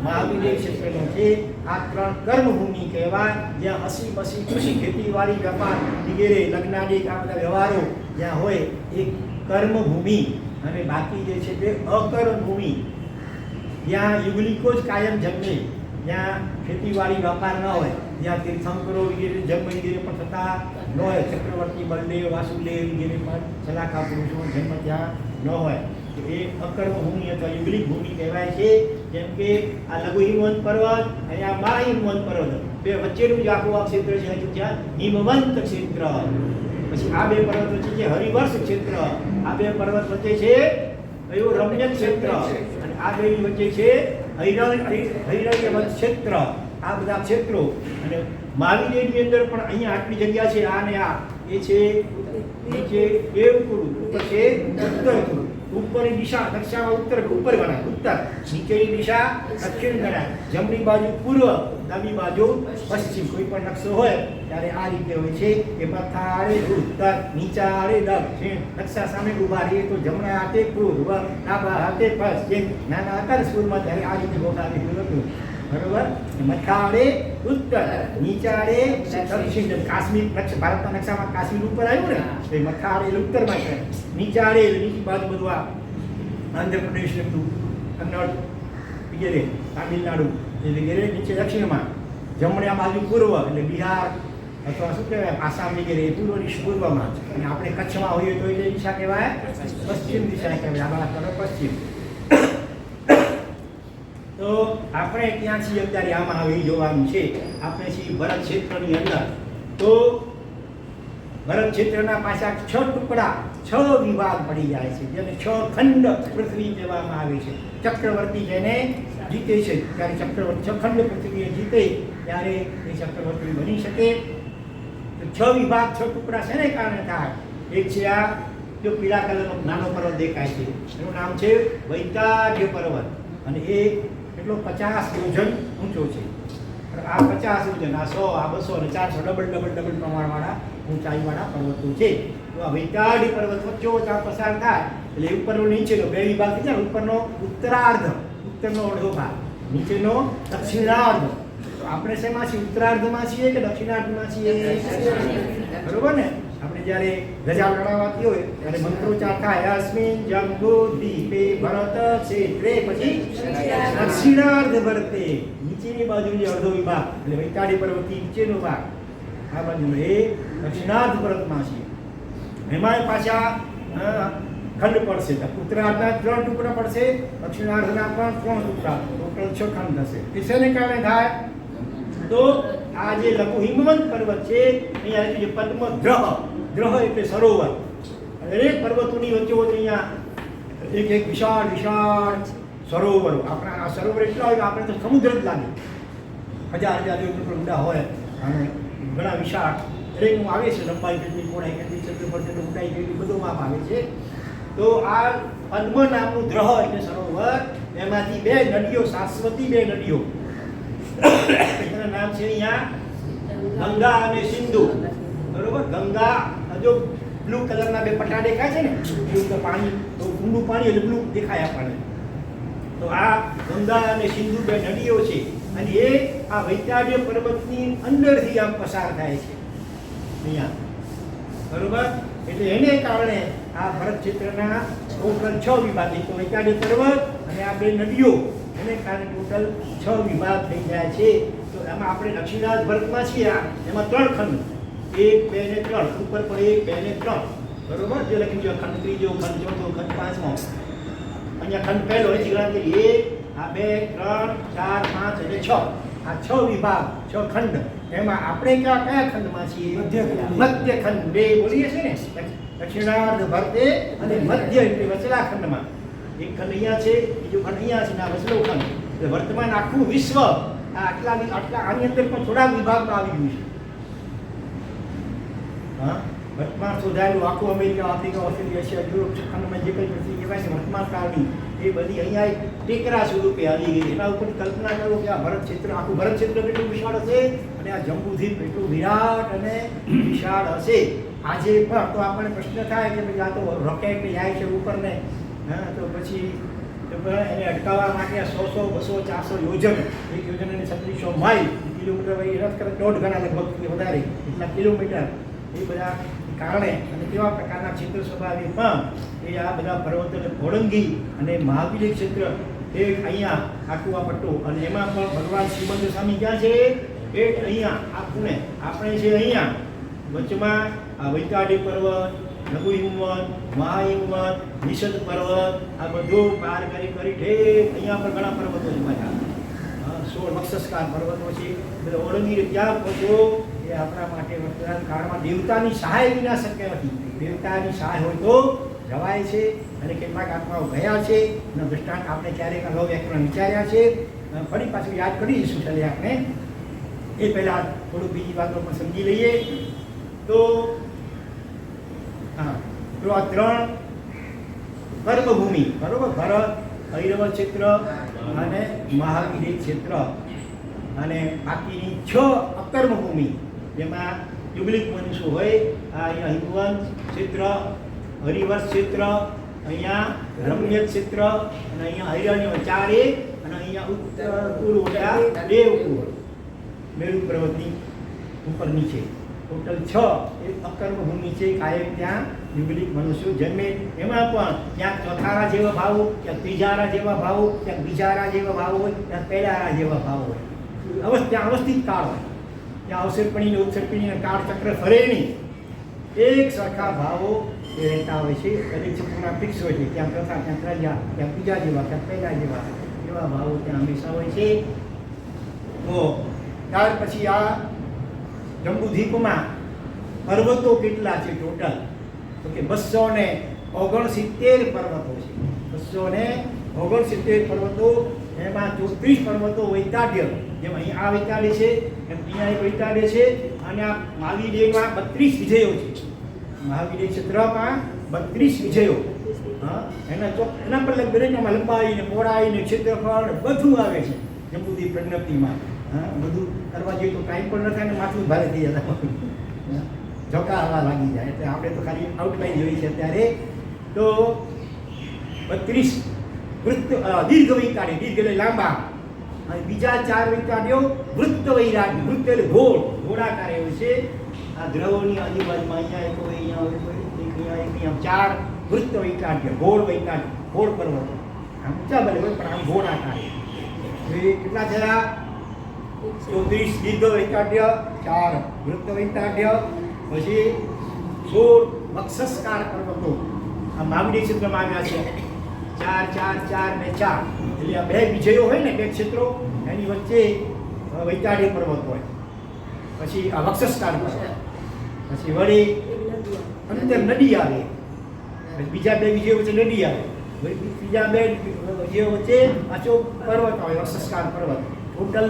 મહાવીર ક્ષેત્રનો છે. આ 3 કર્મભૂમિ કહેવાય, જ્યાં હસી કૃષિ, ખેતીવાડી, વેપાર વગેરે લગ્નાદી આ બધા વ્યવહારો જ્યાં હોય એ કર્મભૂમિ. અને બાકી જે છે તે અકર્મભૂમિ, જ્યાં યુગલિકો જ કાયમ જન્મે, જ્યાં ખેતીવાડી વેપાર ન હોય, જ્યાં તીર્થંકરો વગેરે જન્મ વગેરે પણ થતા ન હોય. ચક્રવર્તી, બલદેવ, વાસુદેવ વગેરે પણ સલાખા પુરુષો જન્મ ત્યાં ન હોય. એ અકર્મભૂમિ અથવા યુગલિક ભૂમિ કહેવાય છે. જેમ કે આ લઘુ હિમવંત પર્વત અને આ મહાહિમવંત પર્વત, બે વચ્ચેનું જે આખું આ ક્ષેત્ર છે ત્યાં હિમવંત ક્ષેત્ર. પછી આ 2 પર્વત વચ્ચે છે હરિવર્ષ ક્ષેત્ર. આ 2 પર્વત વચ્ચે છે કયું? રમ્ય ક્ષેત્ર. અને આ 2 વચ્ચે છે હૈરણ્યવંત ક્ષેત્ર. આ બધા ક્ષેત્રો. અને મહાવીરની અંદર પણ અહીંયા આટલી જગ્યા છે, આ ને આ એ છે નીચે દેવ કુરુ, ઉપર છે ઉત્તર કુરુ. ઉપરની દિશા દક્ષિણમાં ઉત્તર ઉપર ગણાય ઉત્તર, નીચેની દિશા દક્ષિણ ગણાય, જમણી બાજુ પૂર્વ, ડાબી બાજુ પશ્ચિમ. કોઈ પણ નકશો હોય ત્યારે આ રીતે હોય છે કે મથાળે ઉત્તર, નીચાળે દક્ષિણ. નકશા સામે ઊભા રહીએ તો જમણા હાથે પૂર્વ, ડાબા હાથે પશ્ચિમ. નાના હતા ને સ્કૂલમાં ત્યારે આ રીતે ગોઠવેલું હતું, બરોબર. મથાળે ઉત્તર, નીચાળે દક્ષિણ. કાશ્મીર નકશા, ભારતના નકશામાં કાશ્મીર ઉપર આવ્યું ને, તો મથાળે ઉત્તરમાં છે, નીચાળે નીચી બાજુ બધું આ આંધ્રપ્રદેશ હતું, કન્નડ વગેરે, તામિલનાડુ વગેરે નીચે દક્ષિણમાં, જમણા બાજુ પૂર્વ એટલે બિહાર અથવા શું કહેવાય આસામ વગેરે એ પૂર્વમાં. અને આપણે કચ્છમાં હોઈએ તો એટલે દિશા કહેવાય પશ્ચિમ દિશા કહેવાય, આ તરફ પશ્ચિમ. તો આપણે ક્યાં છીએ અત્યારે આમાં હવે જોવાનું છે. આપણે છીએ ભરત ક્ષેત્રની અંદર. તો ભરત ક્ષેત્રના પાછા 6 ટુકડા, 6 વિભાગ પડી જાય છે, જેને 6 ખંડ પૃથ્વી કહેવામાં આવે છે. ચક્રવર્તી જેને જીતે છે ત્યારે ચક્રવર્તી 6 ખંડ પૃથ્વીએ જીતે ત્યારે એ ચક્રવર્તી બની શકે. તો 6 વિભાગ, 6 ટુકડા શેને કારણે થાય? એક છે આ જો પીળા કલરનો નાનો પર્વત દેખાય છે, એનું નામ છે વૈતાડ્ય પર્વત, અને એ એટલો 50 યોજન ઊંચો છે. આ 50 યોજન, આ 100, આ 200 અને 400 ડબલ પ્રમાણવાળા ઊંચાઈવાળા પર્વતો છે. તો આ વૈતાડી પર્વત વચ્ચે પસાર થાય એટલે ઉપરનો નીચેનો 2 વિભાગ થઈ જાય. ઉપરનો ઉત્તરાર્ધ, ઉત્તરનો અડધો ભાગ, નીચેનો દક્ષિણાર્ધ. તો આપણે શેમાં છીએ? ઉત્તરાર્ધમાં છીએ કે દક્ષિણાર્ધમાં છીએ? બરોબર ને? આપણે જ્યારે ધજા લડાવાતી હોય ત્યારે મંત્રોચ્ચાર થાય, અસ્મિન જંબુ દીપે ભરત ક્ષેત્રે, પછી દક્ષિણાર્ધ ભરતે, નીચેની બાજુની અડધો વિભાગ એટલે વૈતાડી પર્વતથી નીચેનો ભાગ, આ બાજુ એ દક્ષિણાર્ધ ભરતમાં છે. એમાં પાછા ખંડ પડશે. ઉત્તરાર્ધના 3 ટુકડા પડશે, દક્ષિણાર્ધના પણ 3 ટુકડા, ટોટલ 6 ખંડ થશે. એ શેને કારણે થાય? તો આ જે લઘુ હિમવંત પર્વત છે અહીંયા જે પદ્મદ્રહ, દ્રહ એટલે સરોવર, દરેક પર્વતોની વચ્ચે અહીંયા એક વિશાળ વિશાળ સરોવરો. આપણા આ સરોવર એટલા હોય કે આપણે તો સમુદ્ર જ લાગે, 1000 કિલોમીટર ઊંડા હોય અને ઘણા વિશાળ. દરેકનું આવે છે, લંબાઈ કેટલી, પહોળાઈ કેટલી, ક્ષેત્રફળ કેટલું, ઊંડાઈ કેટલી, બધું માપ આવે છે. તો આ પદ્મ નામનું દ્રહ એટલે સરોવર, એમાંથી 2 નદીઓ, શાશ્વતી 2 નદીઓ, એના નામ છે અહીંયા ગંગા અને સિંધુ. બરોબર? ગંગા જો બ્લુ કલરના 2 પટ્ટા દેખાય છે ને, બ્લુ પાણી, તો ઊંડું પાણી એટલે બ્લુ દેખાય આપણને. તો આ ગંગા અને સિંધુ 2 નદીઓ છે, અને એ આ વૈતાડ્ય પર્વતની અંદરથી આમ પસાર થાય છે અહીંયા. બરોબર? એટલે એને કારણે આ ભરત ક્ષેત્રના ટોટલ 6 વિભાગ, એક તો વૈતાડ્ય પર્વત અને આ 2 નદીઓ, એને કારણે ટોટલ 6 વિભાગ થઈ જાય છે. તો એમાં આપણે દક્ષિણાર્ધ ભરતમાં છીએ, એમાં 3 ખંડ, 1, 2 ને 3, ઉપર પણ 1, 2 ને 3. બરોબર? જે લખી દો, ખંડ ત્રીજો, ખંડ ચોથો, ખંડ પાંચમો. અહીંયા ખંડ પહેલો એથી ગણતરી 1, આ 2, 3, 4, 5 અને 6. આ 6 વિભાગ, 6 ખંડ. એમાં આપણે કયા ખંડમાં છીએ? મધ્ય ખંડ. 2 બોલીએ છીએ ને, દક્ષિણાર્ધ ભરતે અને મધ્ય એટલે વચલા ખંડમાં. એક ખંડ અહીંયા છે, બીજો ખંડ અહીંયા છે, આ વચલો ખંડ. એટલે વર્તમાન આખું વિશ્વ આટલા આની અંદર પણ થોડા વિભાગમાં આવી ગયું છે. હા, વર્તમાન શોધાયેલું આખું America, Africa, Australia, Asia, Europe ખંડમાં જે કંઈ પૃથ્વી કહેવાય છે વર્તમાન કાળની, એ બધી અહીંયા એક ટેકરા સ્વરૂપે આવી ગઈ. એના ઉપર કલ્પના કરો કે આ ભરત ક્ષેત્ર, આખું ભરત ક્ષેત્ર કેટલું વિશાળ હશે, અને આ જંબુદ્વીપ કેટલું વિરાટ અને વિશાળ હશે. આજે પણ તો આપણને પ્રશ્ન થાય કે ભાઈ આ તો રોકેટ જાય છે ઉપરને, હા, તો પછી એને અટકાવવા માટે 100, 200, 400 યોજન, એક યોજન અને 3600 માઇલ, કિલોમીટર રદ કરે 1.5 ગણા લગભગ વધારે એટલા કિલોમીટર. એ બધા કારણે અને કેવા પ્રકારના ક્ષેત્ર સ્વભાવે પણ એ આ બધા પર્વતોને ઓળંગી અને મહાવીર ક્ષેત્ર એ અહીંયા આખું આ પટ્ટો, અને એમાં પણ ભગવાન શ્રીમંત સ્વામી ક્યાં છે? એ અહીંયા આ પુણે, આપણે છે અહીંયા વચમાં આ વૈતાડી પર્વત, લઘુ હિમવંત, મહાહિમવંત, નિષદ પર્વત, આ બધું પાર કરી ઠેક અહીંયા પર ઘણા પર્વતો છે પાછા, 16 મત્સ્યસ્કાર પર્વતો છે. બધા ઓળંગી ત્યાં પહોંચો એ આપણા માટે વર્તમાન કાળમાં દેવતાની સહાય વિના શક્ય નથી. દેવતાની સહાય હોય તો જવાય છે, અને કેટલાક આત્માઓ ગયા છે. એનો દૃષ્ટાંત આપણે ક્યારેક અલગ વ્યાકરણ વિચાર્યા છે, ફરી પાછું યાદ કરી દઈશું. ચાલે આપણે એ પહેલાં થોડું બીજી વાતો પણ સમજી લઈએ. તો હા, તો આ 3 કર્મભૂમિ, બરોબર, ભરત, ઐરવત ક્ષેત્ર અને મહાવિદેય ક્ષેત્ર, અને બાકીની 6 અકર્મભૂમિ જેમાં યુગલિક મનુષ્યો હોય. આ અહીંયા હિમવંત ક્ષેત્ર, હરિવર્ષ ક્ષેત્ર, અહીંયા રમ્ય ક્ષેત્ર, અને અહીંયા હૈરણ્ય 4 અને અહીંયા ઉત્તર પૂર્વ દેવપુર મેરુ પર્વતની ઉપર નીચે ટોટલ 6 એ અકર્મભૂમિ છે. કાયમ ત્યાં યુગલિક મનુષ્યો જન્મે. એમાં પણ ક્યાંક ચોથારા જેવા ભાવો, ક્યાંક ત્રીજારા જેવા ભાવો, ક્યાંક બીજારા જેવા ભાવો હોય, ક્યાંક પહેલારા જેવા ભાવો હોય. ત્યાં અવસ્થિત કાળ હોય, ત્યાં અવસરપણી ને ઉત્સર્પણીના કાળ ચક્ર ફરે નહીં. એક સરખા ભાવો એ રહેતા હોય છે. દરેક ચક્રના ફિક્સ હોય છે. ત્યાં પ્રથા, ત્યાં ત્રજા, ત્યાં બીજા જેવા, ત્યાં પહેલા જેવા, એવા ભાવો ત્યાં હંમેશા હોય છે. તો ત્યાર પછી આ જંબુદ્વીપમાં પર્વતો કેટલા છે ટોટલ? તો કે 269 પર્વતો છે. 269 પર્વતો. એમાં 34 પર્વતો વૈતાડ્ય, જેમ અહીં આ વૈતાડ્ય છે એમ અહીંયા એક વૈતાડ્ય છે. અને આ મહાવિદેયમાં 32 વિજયો છે. મહાવિદેય ક્ષેત્રમાં 32 વિજયો. હા, એના પર દરેકમાં લંબાઈ ને પહોળાઈ ને ક્ષેત્રફળ બધું આવે છે જંબુદ્વીપ પ્રજ્ઞપ્તિમાં. હા, બધું કરવા જોઈએ તો ટાઈમ પણ ન થાય ને માથું ભારે થઈ જતા, ઝોકા આવવા લાગી જાય. એટલે આપણે તો ખાલી આઉટલાઈન જોઈ છે અત્યારે. તો 32 દીર્ઘ વૈતાડ્ય, દીર્ઘ એટલે લાંબા, અને બીજા 4 વૈતાડ્યો વૃત્ત વૈરાગ્ય. વૃત્ત એટલે ગોળ, ગોળાકાર હોય છે. આ દ્રવોની આજુબાજુમાં અહીંયા એક હોય, અહીંયા હોય, અહીંયા 4 વૃત્ત વૈતાડ્ય, ગોળ વૈતાડ્ય, ગોળ પર્વતો. આમ ઊંચા ભલે હોય પણ આમ ગોળાકાર. એ કેટલા થયા? 34 દીર્ઘ વૈતાડ્ય, 4 વૃત્ત વૈતાડ્ય, પછી 16 વક્ષસ્કાર પર્વતો. આ મહાવિદેય ક્ષેત્રમાં આવ્યા છે. 4 4 4 ને 4 એટલે આ 2 વિજયો હોય ને, 2 ક્ષેત્રો, એની વચ્ચે વૈતાડ્ય પર્વત હોય. પછી આ વક્ષસ્કાર પર્વત, પછી વળી અંદર નદી આવે, બીજા 2 વિજયો વચ્ચે નદી આવે, બીજા 2 વિજયો વચ્ચે પાછો પર્વત આવે, વક્ષસ્કાર પર્વત. ટોટલ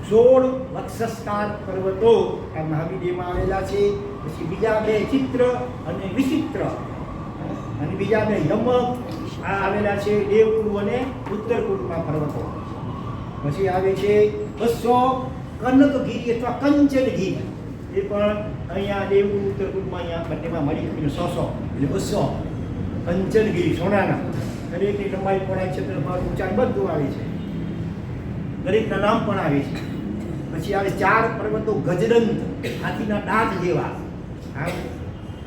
16 વક્ષસ્કાર પર્વતો આ મહાવિદેયમાં આવેલા છે. પછી બીજા 2 ચિત્ર અને વિચિત્ર, અને બીજા 2 યમક આ આવેલા છે દેવકુળ અને ઉત્તરકુળમાં પર્વતો. પછી આવે છે 200 કનકગીરી અથવા કંચનગીરી. એ પણ અહીંયા દેવકુળ ઉત્તરકુળમાં અહીંયા બંનેમાં મળી 100 એટલે 200 કંચનગીરી સોનાના. દરેકની લંબાઈ પહોળાઈ ક્ષેત્રફળ ઊંચાઈ બધું આવે છે. દરેકના નામ પણ આવે છે. પછી આવે 4 પર્વતો ગજદંત, હાથીના દાંત જેવા. આમ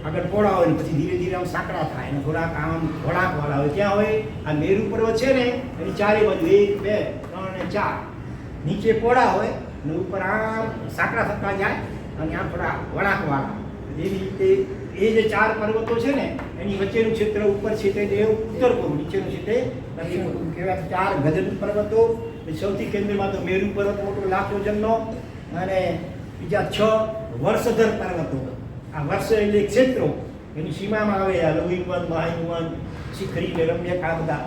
આગળ પહોળા હોય ને પછી ધીરે ધીરે આમ સાંકડા થાય અને થોડાક આમ વળાંકવાળા હોય. ત્યાં હોય આ મેરુ પર્વત છે ને, એની 4 બાજુ 1 2 3 અને 4 નીચે પહોળા હોય અને ઉપર આમ સાંકડા થતા જાય અને આમ થોડા વળાંકવાળા. એવી રીતે એ જે 4 પર્વતો છે ને, એની વચ્ચેનું ક્ષેત્ર ઉપર છે તે દેવ ઉત્તર પૂર્વ, નીચેનું છે તે દક્ષિણ પૂર્વ કહેવાય. 4 ગજદંત પર્વતો. સૌથી કેન્દ્રમાં તો મેરુ પર્વત મોટો, લાખ વજનનો. અને બીજા 6 વર્ષધર પર્વતો. આ વર્ષ એટલે ક્ષેત્રો, એની સીમામાં આવે આ લોહિતવન, મહાહિમવન, શિખરી ને રમ્યક, આ બધા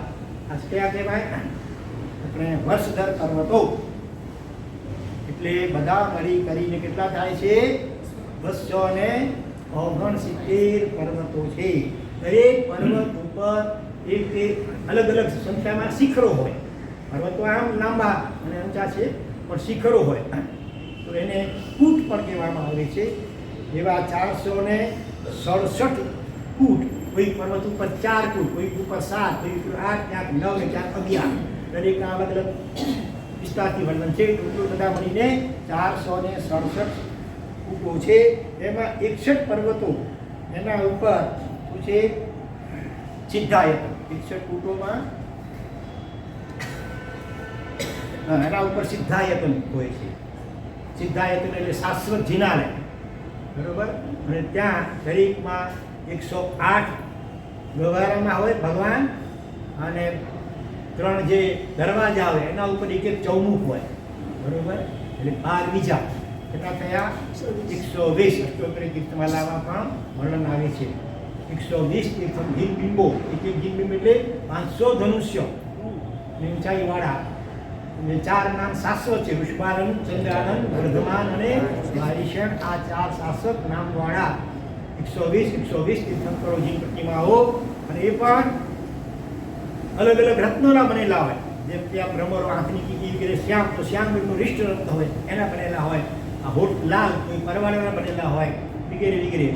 આ કયા કહેવાય? આપણે વર્ષધર પર્વતો. એટલે બધા મળી કરીને કેટલા થાય છે? 269 પર્વતો છે. દરેક પર્વત ઉપર એક અલગ અલગ સંખ્યામાં શિખરો હોય. પર્વતો આમ લાંબા અને ઊંચા છે પણ શિખરો હોય, તો એને કૂટ પણ કહેવામાં આવે છે. એવા 467 કૂટ. કોઈ પર્વત ઉપર 4 કૂટ, કોઈ ઉપર 7, કોઈ ઉપર 8, ક્યાંક 9 ને ક્યાંક 11. દરેકના અલગ અલગ વિસ્તારથી વર્ણન છે. ટોટલ બધા મળીને 467 કૂટો છે. એમાં 61 પર્વતો, એના ઉપર શું છે? સિદ્ધાયતન. 61 કૂટોમાં એના ઉપર સિદ્ધાયતન હોય છે. સિદ્ધાયતન એટલે શાશ્વત જિનાલય, બરોબર. અને ત્યાં દરેકમાં 108 ગવારામાં હોય ભગવાન, અને 3 જે દરવાજા હોય એના ઉપર એક ચૌમુખ હોય, બરોબર. એટલે 12 બીજા કેટલા થયા? 120. અષ્ટોત્તરી કીર્તમાલામાં પણ વર્ણન આવે છે. 120 જીનબિંબો. એક જીનબિંબ એટલે 500 ધનુષ્ય ઊંચાઈવાળા. અને 4 નામ શાશ્વત છે. વૃષભાનંદ, ચંદ્રાનંદ, વર્ધમાન અને વારિષણ. આ 4 શાશ્વત નામવાળા 120 તીર્થંકરોની પ્રતિમાઓ, અને એ પણ અલગ અલગ રત્નોના બનેલા હોય. જેમ કે આ ભ્રમરો, આંખની કીકી વગેરે શ્યામ, તો શ્યામ એમનું રિષ્ટ રત્ન હોય એના બનેલા હોય. આ હોઠ લાલ કોઈ પરવાળાના બનેલા હોય વગેરે વગેરે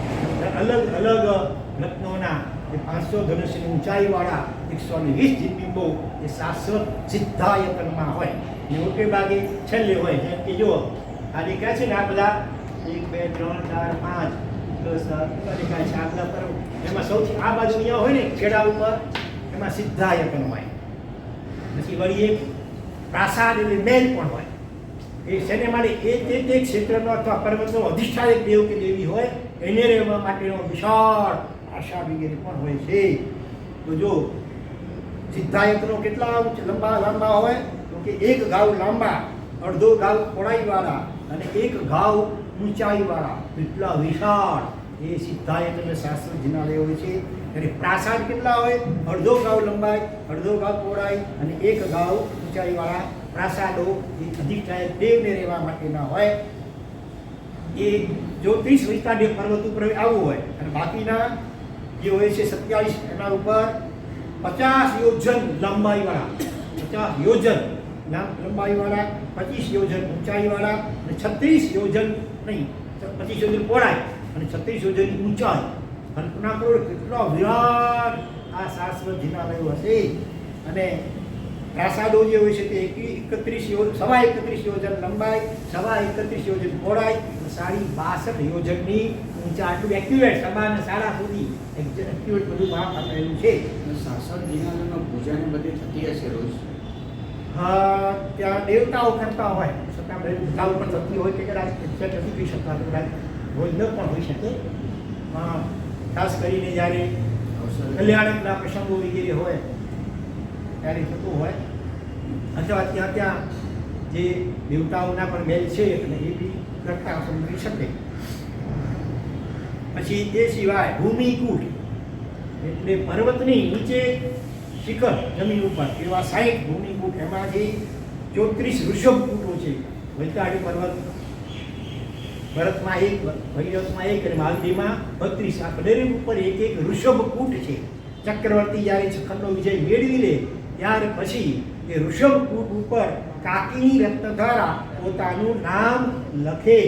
અલગ અલગ રત્નોના 500 ધનુષ્યની ઊંચાઈવાળા 120 જીવબિંબો એ શાશ્વત સિદ્ધાયતનમાં હોય. ને મોટે ભાગે છેલ્લે હોય. જેમ કે જો આ દેખાય છે ને, આ બધા 1 2 3 4 5 6 દેખાય છે. આ બધા પર એમાં સૌથી આ બાજુ અહીંયા હોય ને છેડા ઉપર, એમાં સિદ્ધાયતન હોય. પછી વળી એક પ્રાસાદ એટલે મહેલ પણ હોય. એ શેને માટે તે ક્ષેત્રનો અથવા પર્વતનો અધિષ્ઠાયક દેવ કે દેવી હોય એને રહેવા માટેનો વિશાળ આશા વગેરે પણ હોય છે. તો જો સિદ્ધાયતનો કેટલા લાંબા હોય તો કે 1 ગાવ લાંબા, અડધો ગાવ પહોળાઈવાળા અને 1 ગાવ ઊંચાઈવાળા, એટલા વિશાળ એ સિદ્ધાયતન શાસ્ત્ર જિનાલયો હોય છે. અને પ્રાસાદ કેટલા હોય? અડધો ગાવ લંબાઈ, અડધો ગાવ પહોળાઈ અને 1 ગાવ ઊંચાઈવાળા પ્રાસાદો એ અધિષ્ઠાયક દેવને રહેવા માટેના હોય. એ જો 30 વિસ્તાર પર્વત ઉપર આવવું હોય, અને બાકીના જે હોય છે 27 એના ઉપર 50 યોજન લંબાઈવાળા, 50 યોજન લંબાઈવાળા, 25 યોજન ઊંચાઈવાળા અને 36 યોજન નહીં 25 યોજન પહોળાઈ અને 36 યોજનની ઊંચાઈ. કલ્પના કરો કેટલો વિરાટ આ શાશ્વત જિનાલયો હશે. અને પ્રાસાદો જે હોય છે તે 31 યોજન લંબાઈ, 31 યોજન પહોળાઈ, 62 યોજનની ઊંચાઈ. આટલું એક્યુરેટ સમાન સારા સુધી એક્યુરેટ બધું માપ આપેલું છે. શાસન દિનાલયમાં પૂજાને બધી થતી હશે રોજ? ત્યાં દેવતાઓ કરતા હોય છતાં દેવતાઓ પણ થતી હોય કે કદાચ એક્ઝેક્ટ નથી કહી શકતા, કદાચ રોજ ન પણ હોઈ શકે. ખાસ કરીને જ્યારે કલ્યાણકના પ્રસંગો વગેરે હોય ત્યારે થતું હોય, અથવા ત્યાં જે દેવતાઓના પણ મેલ છે અને એ બી કરતા સમજી શકે. પછી એ સિવાય ભૂમિકૂટ એટલે પર્વતની નીચે શિખર જમીન ઉપર એવા 60 ભૂમિકૂટ, એમાંથી 34 ઋષભકૂટો છે. વૈતાળી પર્વત ભરતમાં 1, ભૈરવમાં 1 અને માલદીવમાં 32. આ દરેક ઉપર 1 ઋષભકૂટ છે. ચક્રવર્તી જ્યારે શિખરનો વિજય મેળવી લે ત્યાર પછી એ ઋષભકૂટ ઉપર કાકીની રત્ન દ્વારા પોતાનું નામ લખે.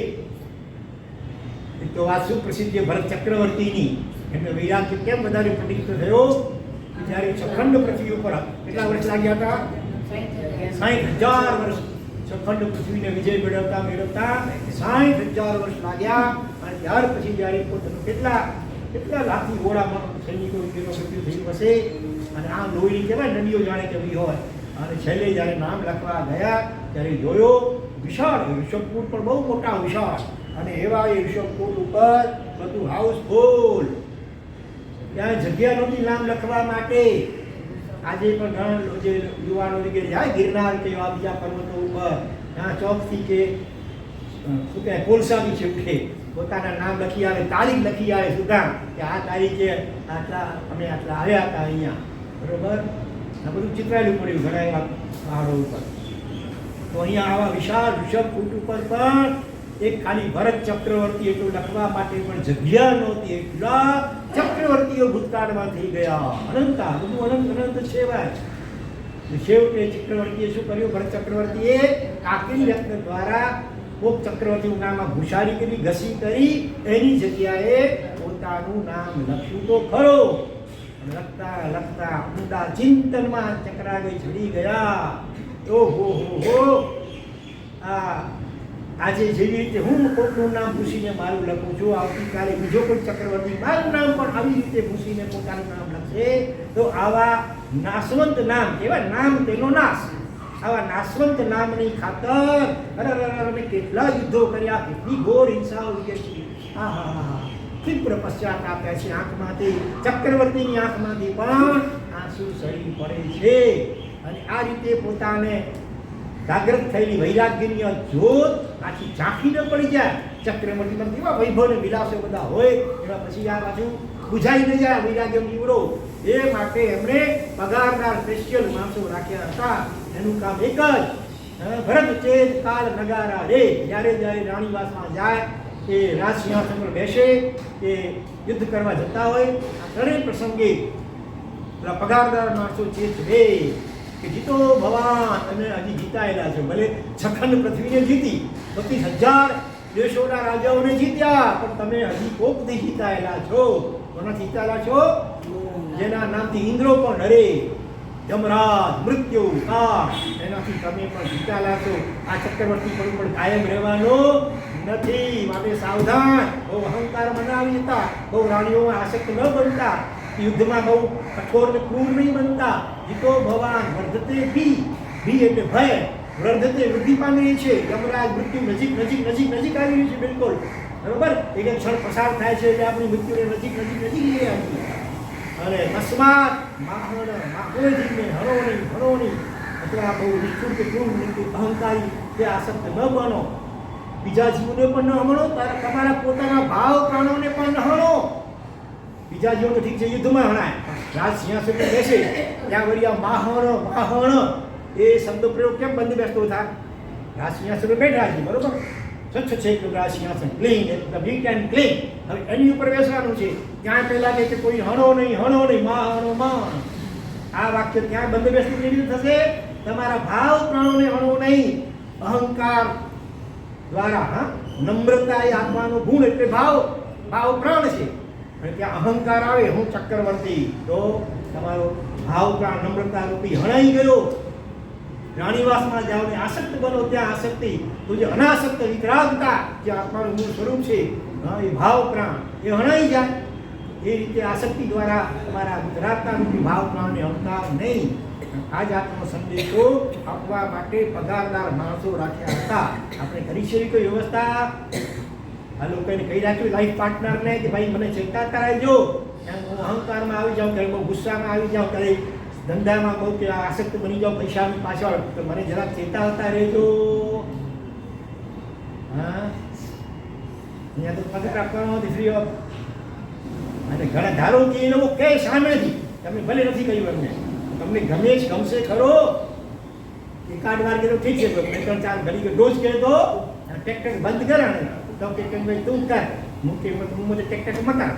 તો આ સુપ્રસિદ્ધ ભરત ચક્રવર્તીની એમને વૈરાગ્ય કેમ વધારે પ્રતિષ્ઠ થયો? જ્યારે સખંડ પૃથ્વી ઉપર કેટલા વર્ષ લાગ્યા હતા? 60,000 વર્ષ. સખંડ પૃથ્વીને વિજય મેળવતા 60,000 વર્ષ લાગ્યા. અને ત્યાર પછી જ્યારે પોતાનું કેટલા લાખની ઘોડામાં સૈનિકો મૃત્યુ થયું હશે. અને આ લોહીની કહેવાય નદીઓ જાણે કેવી હોય. અને છેલ્લે જ્યારે નામ લખવા ગયા ત્યારે જોયો વિશાળ ઋષભકૂટ પણ બહુ મોટા વિશાળ, અને એવા એ ઋષભકૂટ ઉપર બધું હાઉસફુલ. ત્યાં જગ્યા નહોતી નામ લખવા માટે. આજે પણ ઘણા જે યુવાનો વગેરે જાય ગિરનાર કે એવા બીજા પર્વતો ઉપર, ત્યાં ચોકથી કે શું કહે કોલસાની છે ઉઠે પોતાના નામ લખી આવે, તારીખ લખી આવે સુધા કે આ તારીખે અમે આટલા આવ્યા હતા અહીંયા, બરોબર. આ બધું ચિતરાયેલું પડ્યું ઘણા એવા પહાડો ઉપર. તો અહીંયા આવા વિશાળ ઋષભકૂટ ઉપર પણ એક ખાલી ભરત ચક્રવર્તી એટલું લખવા માટે પણ જગ્યા નહોતી. એટલા ચક્રવર્તીઓ ભૂતકાળમાં થઈ ગયા, અનંતા, બધું અનંત છે ભાઈ. છેવટે ચક્રવર્તીએ શું કર્યું? ભરત ચક્રવર્તીએ કાકીની રત્ન દ્વારા કોક ચક્રવર્તીનું નામ ભૂષારી કરી ઘસી કરી એની જગ્યાએ પોતાનું નામ લખ્યું તો ખરો. લખતા ઊંડા ચિંતનમાં ચક્રાગય ચડી ગયા. ઓહો હો, આજે જેવી રીતે હું કોઈનું નામ ભૂસીને મારું લખું છું, આવતીકાલે બીજો કોઈ ચક્રવર્તી મારું નામ પણ આવી રીતે ભૂસીને પોતાનું નામ લખશે. તો આવા નાશવંત નામ કહેવાય, નામ તેનો નાશ. આવા નાશવંત નામની ખાતર અમે કેટલા યુદ્ધો કર્યા, કેટલી ઘોર હિંસાઓ કરી. હા, તીવ્ર પશ્ચાતાપ છે આંખમાંથી, ચક્રવર્તીની આંખમાંથી પણ આંસુ સરી પડે છે. અને આ રીતે પોતાને જાગૃત થયેલી વૈરાગ્યની જોત આખી ઝાંખી ન પડી જાય. ચક્રવર્તીમાં કેવા વૈભવ ને વિલાસો બધા હોય, એમાં પછી આ બાજુ બુઝાઈ ન જાય વૈરાગ્ય નીવડો. એ માટે એમણે પગારદાર સ્પેશિયલ માણસો રાખ્યા હતા. એનું કામ એક જ ભરત ચેત કાળ નગારા રે. જ્યારે જ્યારે રાણીવાસમાં જાય એ રાજ સિંહાસન પર બેસે એ યુદ્ધ કરવા જતા હોય આ ત્રણેય પ્રસંગે પેલા પગારદાર માણસો ચેત રે કે જીતો ભવાન, તમે હજી જીતાયેલા છો. ભલે છખંડ પૃથ્વીને જીતી, 32,000 દેશોના રાજાઓને જીત્યા, પણ તમે હજી કોકથી જીતાયેલા છો. કોના જીતાયેલા છો? જેના નામથી ઇન્દ્રો પણ ડરે, યમરાજ, મૃત્યુ, કાળ, એનાથી તમે પણ જીતાયેલા છો. આ ચક્રવર્તી પણ કાયમ રહેવાનો નથી, માટે સાવધાન. બહુ અહંકાર મનાવી હતા, બહુ રાણીઓમાં આસક્ત ન બનતા, યુદ્ધમાં બહુ કઠોર ને ક્રૂર નહીં બનતા. જીતો ભવાન વર્ધતે ભી, ભી એટલે ભય, વર્ધતે વૃદ્ધિ પામી રહી છે. યમરાજ મૃત્યુ નજીક નજીક નજીક નજીક આવી રહી છે. બિલકુલ બરોબર. એક એક ક્ષણ પસાર થાય છે એટલે આપણી મૃત્યુને નજીક નજીક નજીક લઈ આવી. અને તસ્માત માહણ માહોજીને હરો નહીં અથવા બહુ નિષ્ઠુર કે ક્રૂર અહંકારી કે આસક્ત ન બનો. બીજા જીવોને પણ ન હણો, તમારા પોતાના ભાવ પ્રાણોને પણ ન હણો. બીજા જીવો તો ઠીક છે યુદ્ધમાં હણાય, રાજ સિંહાસન પર બેસે ત્યાં વળી આ માહણ એ શબ્દ પ્રયોગ કેમ બંધ બેસતો થાય? રાજ સિંહાસન પર બેઠા છે બરોબર, સ્વચ્છ છે કે રાજ સિંહાસન ક્લીન, નીટ એન્ડ ક્લીન. હવે એની ઉપર બેસવાનું છે. ત્યાં પહેલા કે કોઈ હણો નહીં માં. આ વાક્ય ત્યાં બંધ બેસતું કેવી રીતે થશે? તમારા ભાવ પ્રાણોને હણો નહીં. અહંકાર દ્વારા નમ્રતા એ આત્માનો ગુણ એટલે ભાવ પ્રાણ છે. અને ત્યાં અહંકાર આવે, હું ચક્રવર્તી, તો તમારો ભાવ પ્રાણ નમ્રતા રૂપી હણાઈ ગયો. રાણીવાસમાં જાઓ ને આસક્ત બનો, ત્યાં આસક્તિ, તો જે અનાસક્ત વિતરાગતા જે આત્માનું મૂળ સ્વરૂપ છે એ ભાવ પ્રાણ એ હણાઈ જાય. એ રીતે આસક્તિ દ્વારા તમારા વિતરાગતા રૂપી ભાવ પ્રાણને હણતા નહીં. આ જાતનો સંદેશો આપવા માટે પગારદાર માણસો રાખ્યા હતા. આપણે કરી છે કોઈ વ્યવસ્થા? આ લોકોને કહી રાખ્યું લાઈફ પાર્ટનરને કે ભાઈ મને ચિંતા કરાવજો. હું અહંકારમાં આવી જાઉં, ક્યારેક બહુ ગુસ્સામાં આવી જાઉં, ક્યારેક ધંધામાં બહુ કે આસક્ત બની જાઉં પૈસાની પાછળ, તો મને જરાક ચેતાવતા રહેજો. અહીંયા તો પગાર આપવાનો નથી ફ્રી ઓફ. અને ઘણા ધારો કે એ લોકો કહે સામેથી, તમે ભલે નથી કહ્યું એમને, તમને ગમશે ખરો. એકાદ વાર કે તો ઠીક છે, 3-4 ઘડી ડોઝ કહે તો ટ્રેક્ટર બંધ કરે ને તો કે ભાઈ તું કર, હું ટ્રેક્ટર મકા.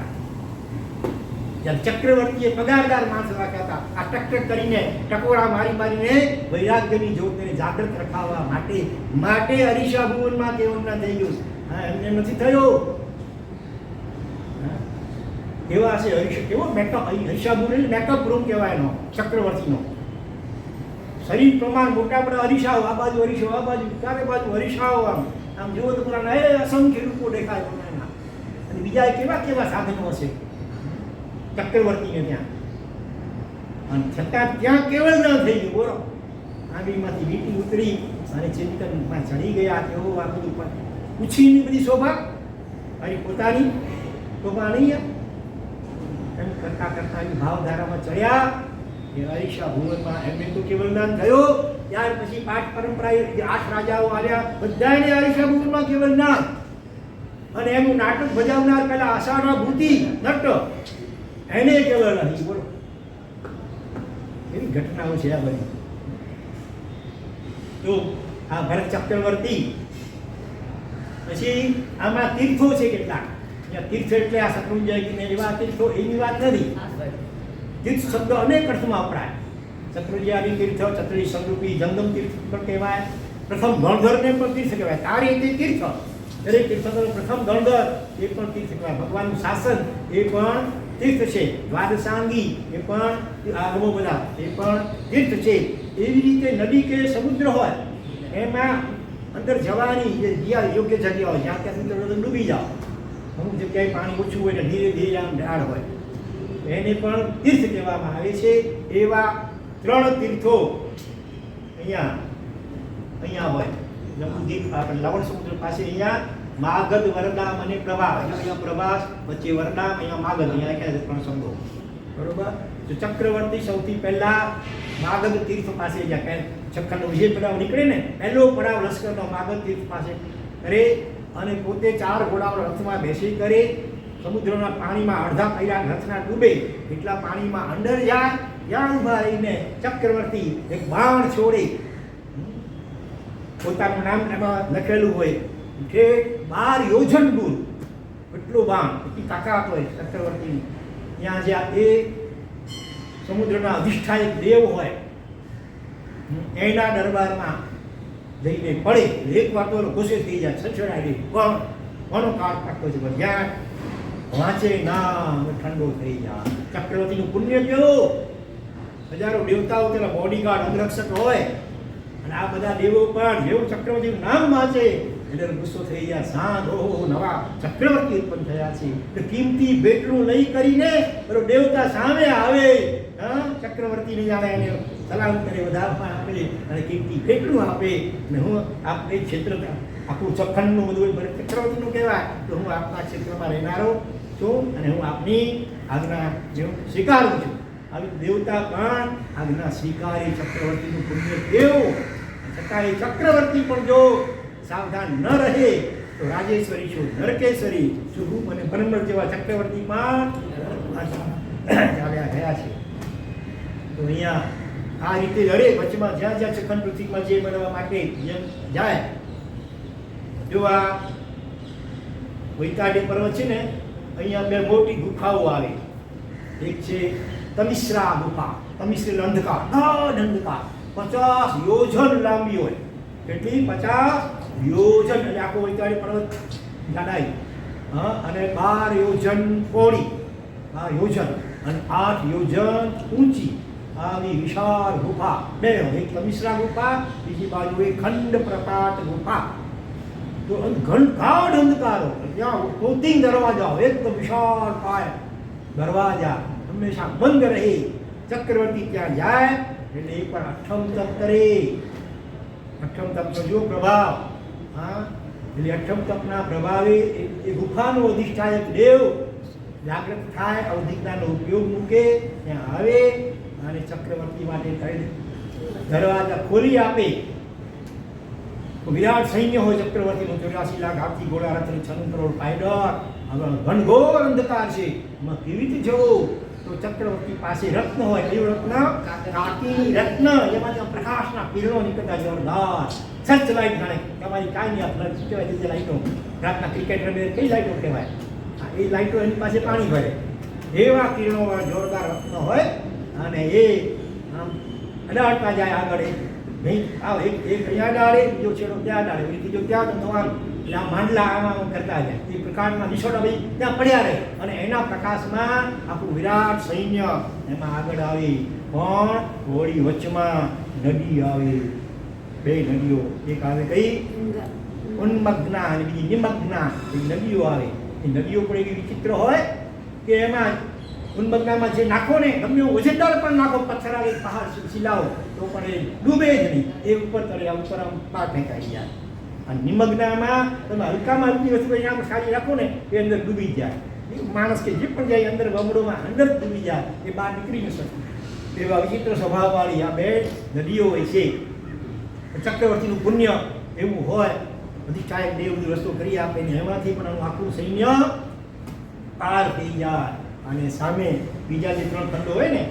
જ્યારે ચક્રવર્તીએ પગારદાર માણસ રાખ્યા હતા આ ટ્રેક્ટર કરીને ટકોરા મારીને વૈરાગ્યની જ્યોતને જાગૃત રખાવવા માટે અરીસા ભુવનમાં કેવું ના થઈ ગયું. એમને નથી થયો. કેવા છે હરીશ, કેવો મેકઅપ, હરીશા ભુવન મેકઅપ રૂમ કહેવાય એનો ચક્રવર્તીનો. શરીર પ્રમાણ મોટા મોટા અરીસાઓ, આ બાજુ અરીસો, આ બાજુ ચારે બાજુ અરીસાઓ, આમ જુઓ તો પૂરા અસંખ્ય રૂપો દેખાય એના. અને બીજા કેવા સાધનો હશે ચક્રવર્તીને ત્યાં. અને છતાં ત્યાં કેવળ ન થઈ ગયું. બોલો, આંગળીમાંથી વીંટી ઉતરી અને ચિંતનમાં ચડી ગયા. તેઓ આ બધું પણ પૂછીની બધી શોભા અને પોતાની શોભા નહીં એમ કરતા એ ભાવધારામાં ચડ્યા કે અરીસા ભુવનમાં એમને તો કેવળ જ્ઞાન થયો. ત્યાર પછી પાઠ પરંપરાએ 8 રાજાઓ આવ્યા, બધાને અરીસા ભુવનમાં કેવળ જ્ઞાન. અને એનું નાટક ભજાવનાર પેલા આષાઢ ભૂતિ નટ એને કેવળ નહીં. બોલો, એવી ઘટનાઓ છે આ બધી. તો આ ભરત ચક્રવર્તી પછી આમાં તીર્થો છે કેટલાક. તીર્થ એટલે આ શત્રુંજય એવા તીર્થો એની વાત નથી. તીર્થ શબ્દ અનેક અર્થમાં વપરાય. શત્રુંજયાદી તીર્થ, ચતરી સંરૂપી, જંગમ તીર્થ પણ કહેવાય. પ્રથમ ગણધરને પણ તીર્થ કહેવાય. તારી તે તીર્થ, દરેક તીર્થનો પ્રથમ ગણધર એ પણ તીર્થ કહેવાય. ભગવાનનું શાસન એ પણ તીર્થ છે. દ્વાદશાંગી એ પણ આગમો બધા એ પણ તીર્થ છે. એવી રીતે નદી કે સમુદ્ર હોય એમાં અંદર જવાની જે યોગ્ય જગ્યા હોય જ્યાં ત્યાં અંદર ડૂબી જાઓ. અમુક જગ્યાએ પાણી ઓછું હોય ને ધીરે ધીરે આમ ઢાળ હોય, એને પણ તીર્થ કહેવામાં આવે છે. એવા 3 તીર્થો અહીંયા હોય. જંબુદ્વીપ આપણે લવણ સમુદ્ર પાસે અહીંયા માગધ, વરદામ અને પ્રભાસ. અહીંયા પ્રભાસ, વચ્ચે વરદામ, અહીંયા માગધ. અહીંયા ક્યાં 3 શબ્દો બરોબર. તો ચક્રવર્તી સૌથી પહેલા માગધ તીર્થ પાસે જ્યાં છક્કાનો વિજય પડાવ નીકળે ને, પહેલો પડાવ લશ્કરનો માગધ તીર્થ પાસે કરે અને પોતે 4 ઘોડાઓ રથમાં બેસી કરે. સમુદ્રના પાણીમાં અડધા પૈડા રથના ડૂબે એટલા પાણીમાં અંદર જાય. ત્યાં ઉભા રહીને ચક્રવર્તી એક બાણ છોડે પોતાનું નામ એમાં લખેલું હોય કે 12 યોજન દૂર કેટલું બાણ એટલી તાકાત હોય ચક્રવર્તીની. ત્યાં જ્યાં એ સમુદ્રના અધિષ્ઠાયક દેવ હોય એના દરબારમાં જઈને પડે એક વાર તો ગુસ્સે થઈ જાય, સચડાઈ કોનો કાળ પાકતો છે, જ્યાં વાંચે નામ ઠંડો થઈ જાય. ચક્રવર્તીનું પુણ્ય કેવું, હજારો દેવતાઓ તેના બોડીગાર્ડ અંગરક્ષક હોય અને આ બધા દેવો પણ જેવું ચક્રવર્તીનું નામ વાંચે એટલે ગુસ્સો થઈ જાય. સાંજ ઓહો નવા ચક્રવર્તી ઉત્પન્ન થયા છે, તો કિંમતી ભેટનું લઈ કરીને પેલો દેવતા સામે આવે, ચક્રવર્તીને જાણે એને સલામ કરે, વધારવા આપે અને કિંમતી ભેટનું આપે. અને હું આપણે ક્ષેત્ર આખું સખંડનું બધું ચક્રવર્તીનું કહેવાય, તો હું આપના ક્ષેત્રમાં રહેનારો છું અને હું આપની આજ્ઞા સ્વીકારું છું. આવી દેવતા પણ આજ્ઞા સ્વીકારે. ચક્રવર્તીનું પુણ્ય કેવું, છતાં એ ચક્રવર્તી પણ જો સાવધાન ન રહે તો રાજેશ્વરી શું નરકેશ્વરી શું રૂપ અને બ્રહ્મર જેવા ચક્રવર્તી પણ ચાલ્યા ગયા છે. તો અહીંયા આ રીતે લડે વચમાં જ્યાં જ્યાં સખંડ પૃથ્વીમાં જે મેળવવા માટે જેમ જાય. જો આ વૈતાડી પર્વત છે ને, અહીંયા બે મોટી ગુફાઓ આવે. એક છે તમિશ્રા ગુફા, તમિશ્રી અંધકાર, અંધકાર 50 યોજન લાંબી હોય. કેટલી? 50 યોજન, એટલે આખો વૈતાડી પર્વત જાડાઈ, અને 12 યોજન પહોળી, 12 યોજન અને 8 યોજન ઊંચી આવી વિશાળ ગુફા. બે, એક તમિશ્રા ગુફા, બીજી બાજુ એક ખંડ પ્રપાત ગુફા. તો ગાઢ અંધકારો, ત્યાં કોતિંગ દરવાજા, એકદમ વિશાળ પાય દરવાજા હંમેશા બંધ રહે. ચક્રવર્તી ત્યાં જાય એટલે એ પણ અઠમ તપ કરે. અઠમ તપનો જો પ્રભાવ, એટલે અઠમ તપના પ્રભાવે એ ગુફાનો અધિષ્ઠાયક દેવ જાગૃત થાય, અવધિજ્ઞાનનો ઉપયોગ મૂકે, ત્યાં આવે અને ચક્રવર્તી માટે દરવાજા ખોલી આપે. વિરાટ સૈન્ય હોય ચક્રવર્તીનું, 84 લાખ હાથી ઘોડા રથ 96 કરોડ પાયદળ, ઘનઘોર અંધકાર છે, એમાં કેવી રીતે જવું? તો ચક્રવર્તી પાસે રત્ન હોય. કયું રત્ન? કાકી રત્ન, જેમાં પ્રકાશના કિરણો નીકળતા જોરદાર. સર્ચ લાઈટ જાણે તમારી કાંઈ નહીં કહેવાય છે લાઈટો, રાતના ક્રિકેટ રમે કઈ લાઈટો કહેવાય? એ લાઈટો એની પાસે પાણી ભરે એવા કિરણો જોરદાર રત્ન હોય. અને એ આમ અડાડતા જાય આગળ. નહીં આવ એક અહીંયા ડાળે, બીજો છેડો ત્યાં ડાળે, બીજો ત્યાં, તો આમ એટલે આ માંડલા આમાં કરતા જાય. એ પ્રકારના નિશોડા ભાઈ ત્યાં પડ્યા રહે અને એના પ્રકાશમાં આખું વિરાટ સૈન્ય એમાં આગળ આવે. પણ હોળી વચમાં નદી આવે, બે નદીઓ, એક આવે કઈ ઉન્મગ્ના અને બીજી નિમગ્ના. એ નદીઓ આવે. એ નદીઓ પણ એવી વિચિત્ર હોય કે એમાં ઉન્મગ્નામાં જે નાખો ને, ગમે વજનદાર પણ નાખો, પથ્થર આવે, પહાડ શિલાઓ, તો પણ એ ડૂબે જ નહીં. એ ઉપર તળે ઉપર આમ પાર ફેંકાઈ જાય. અને નિમગ્નામાં તમે હલકામાં હલકી વસ્તુ અહીંયા સારી રાખો ને, એ અંદર ડૂબી જાય. માણસ કે જે પણ જાય અંદર ગમડોમાં અંદર ડૂબી જાય, એ બહાર નીકળી ન શકે. એવા વિચિત્ર સ્વભાવવાળી આ બે નદીઓ હોય છે. ચક્રવર્તીનું પુણ્ય એવું હોય, બધી કાંઈક દેવની વસ્તુ કરી આપે ને એમાંથી પણ આખું સૈન્ય પાર થઈ જાય. અને સામે બીજા જે 3 ખંડો હોય ને,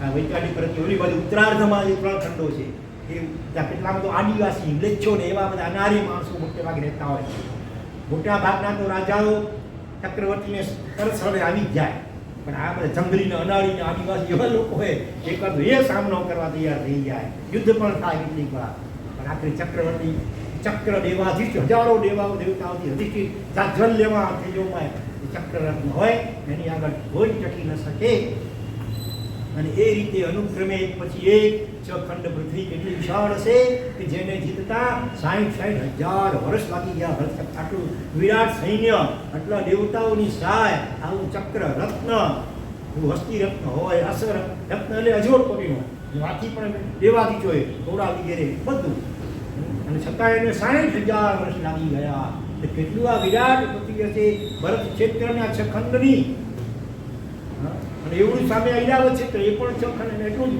આ વૈતાડી પરથી ઓલી બાજુ ઉત્તરાર્ધમાં જે 3 ખંડો છે, એ ત્યાં કેટલામાં તો આદિવાસી મ્લેચ્છો ને એવા બધા અનારી માણસો મોટે ભાગે રહેતા હોય. મોટા ભાગના તો રાજાઓ ચક્રવર્તીને તરસ હવે આવી જ જાય, પણ આ બધા જંગલીને અનાળીને આદિવાસી એવા લોકો હોય એકાદ એ સામનો કરવા તૈયાર થઈ જાય. યુદ્ધ પણ થાય કેટલીક વાર, પણ આખરે ચક્રવર્તી ચક્ર દેવાધીશ, હજારો દેવતાઓથી અધિષ્ઠિત જલ લેવા તેજોમાં ચક્રરત્ન હોય, એની આગળ કોઈ ટકી ન શકે. અને એ રીતે અનુક્રમે પછી એક 6 ખંડ પૃથ્વી કેટલી વિશાળ હશે કે જેને જીતતા 60,000 વર્ષ લાગી ગયા. આટલું વિરાટ સૈન્ય, આટલા દેવતાઓની સહાય, આવું ચક્ર રત્ન, હસ્તી રત્ન હોય, અસર રત્ન એટલે અજોડ કોટીનો, હાથી પણ દેવાથી જોઈએ, ઘોડા વગેરે બધું. અને છતાં એને 60,000 વર્ષ લાગી ગયા. કેટલું આ વિરાટ પૃથ્વી હશે ભરત ક્ષેત્રના 6 ખંડની. અને એવું સામે ઐરાવત ક્ષેત્ર, એ પણ 6 ખંડ, એટલું જ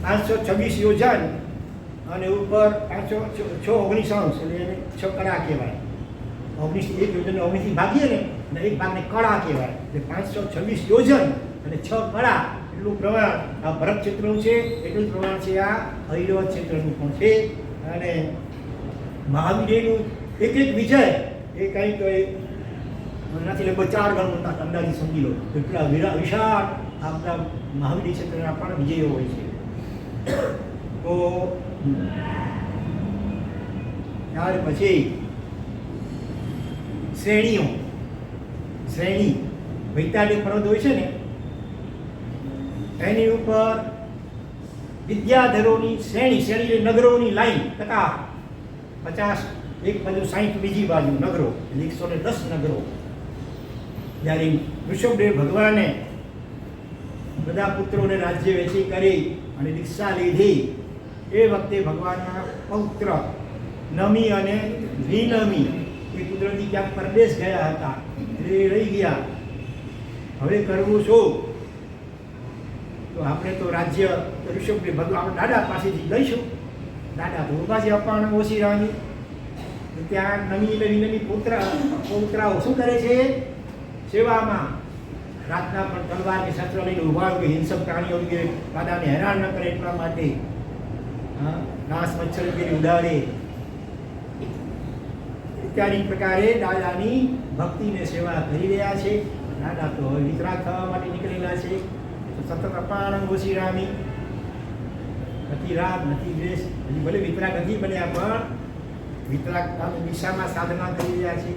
526 યોજન અને ઉપર 519 એટલે એને 6 કળા કહેવાય. 19 એક યોજન 19 થી ભાગીએ ને, અને એક ભાગને કળા કહેવાય. એટલે 526 યોજન અને 6 કળા એટલું પ્રમાણ આ ભરત ક્ષેત્રનું છે, એટલું જ પ્રમાણ છે આ ઐરાવત ક્ષેત્રનું પણ છે. અને મહાવીરનું એક એક વિજય એ કંઈક નથી લગભગ 4 ગણું અંદાજી સમજી લો એટલા વિશાળ આ બધા મહાવીર ક્ષેત્રના પણ વિજયો હોય છે. તો ત્યાર પછી શ્રેણી વૈતાલી પર્વત હોય છે ને એની ઉપર વિદ્યાધરોની શ્રેણી નગરોની લાઈન કતાર 50 એક બાજુ 60 બીજી બાજુ નગરો એટલે 110 નગરો. જ્યારે ઋષભદેવ ભગવાને બધા પુત્રોને રાજ્ય વેચી કરી અને દીક્ષા લીધી એ વખતે ભગવાનના પૌત્ર નમી અને વિનમી એ કુદરતી ક્યાંક પરદેશ ગયા હતા એટલે રહી ગયા. હવે કરવું શું? તો આપણે તો રાજ્ય ઋષભદેવ ભગવાન આપણે દાદા પાસેથી લઈશું. દાદા તો ઉભા છે અપાણ ઓછી રાની. ત્યાં નમી અને વિનમી પૌત્રાઓ શું કરે છે? સેવામાં રાતના પણ તલવાર કે શસ્ત્ર લઈને ઉભા કે હિંસક પ્રાણીઓ વગેરે દાદાને હેરાન ન કરે એટલા માટે ઘાસ મચ્છર વગેરે ઉડાડે ઇત્યાદિ પ્રકારે દાદાની ભક્તિને સેવા કરી રહ્યા છે. દાદા તો હવે વિતરાગ થવા માટે નીકળેલા છે. સતત અપાણ ઓછી રામી નથી રાગ નથી દ્વેષ. હજી ભલે વિતરાગ નથી બન્યા પણ વિતરાગ દિશામાં સાધના કરી રહ્યા છે.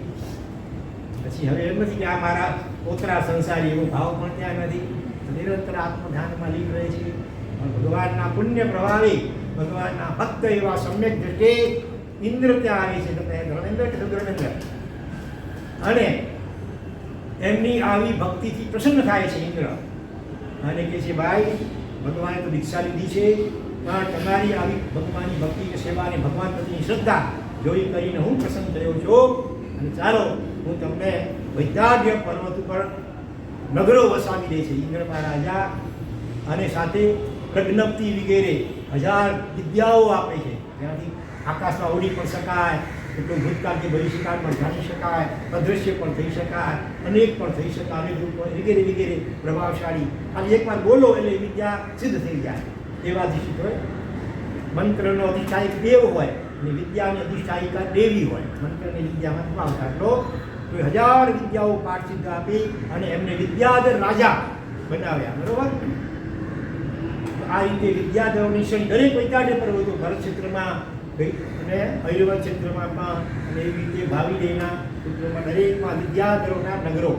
પછી હવે એમ નથી કે આ મારા પોતરા સંસારી એવો ભાવ પણ ત્યાં નથી. નિરંતર આત્મધ્યાનમાં લીન રહે છે. ભગવાનના પુણ્ય પ્રભાવે ભગવાનના ભક્ત એવા સમ્યક દ્રષ્ટિ ઇન્દ્ર ત્યાં આવે છે. ધર્મેન્દ્ર કે ધર્મેન્દ્ર અને એમની આવી ભક્તિથી પ્રસન્ન થાય છે ઇન્દ્ર અને કે છે ભાઈ ભગવાને તો દીક્ષા લીધી છે પણ તમારી આવી ભગવાનની ભક્તિ કે સેવા અને ભગવાન પ્રત્યેની શ્રદ્ધા જોઈ કરીને હું પ્રસન્ન થયો છું અને ચાલો હું તમને વૈતાડ્ય પર્વત ઉપર નગરો વસાવી દે છે ઇન્દ્રના રાજા અને સાથે પ્રજ્ઞપ્તિ વગેરે 1000 વિદ્યાઓ આપે છે જેનાથી આકાશમાં ઉડી પણ શકાય એટલું ભૂતકાળ કે ભવિષ્યકાળ પણ જાણી શકાય અદૃશ્ય પણ થઈ શકાય અનેક પણ થઈ શકાય અનેક રૂપ વગેરે વગેરે પ્રભાવશાળી ખાલી એકવાર બોલો એટલે વિદ્યા સિદ્ધ થઈ જાય એવા અધિષ્ઠિત હોય. મંત્રનો અધિષ્ઠાયક દેવ હોય અને વિદ્યાની અધિષ્ઠાયિકા દેવી હોય. મંત્રની વિદ્યામાં પાવતા તો 1000 વિદ્યાઓ પાઠ સિદ્ધ આપી અને એમને વિદ્યાધર રાજા બનાવ્યા. બરોબર? આ રીતે વિદ્યાધરોની શ્રેણી દરેક વૈતાડ્ય પર્વતો ભરત ક્ષેત્રમાં અને હૈરવત ક્ષેત્રમાં પણ અને એવી રીતે ભાવિદેવના ક્ષેત્રોમાં દરેકમાં વિદ્યાધરોના નગરો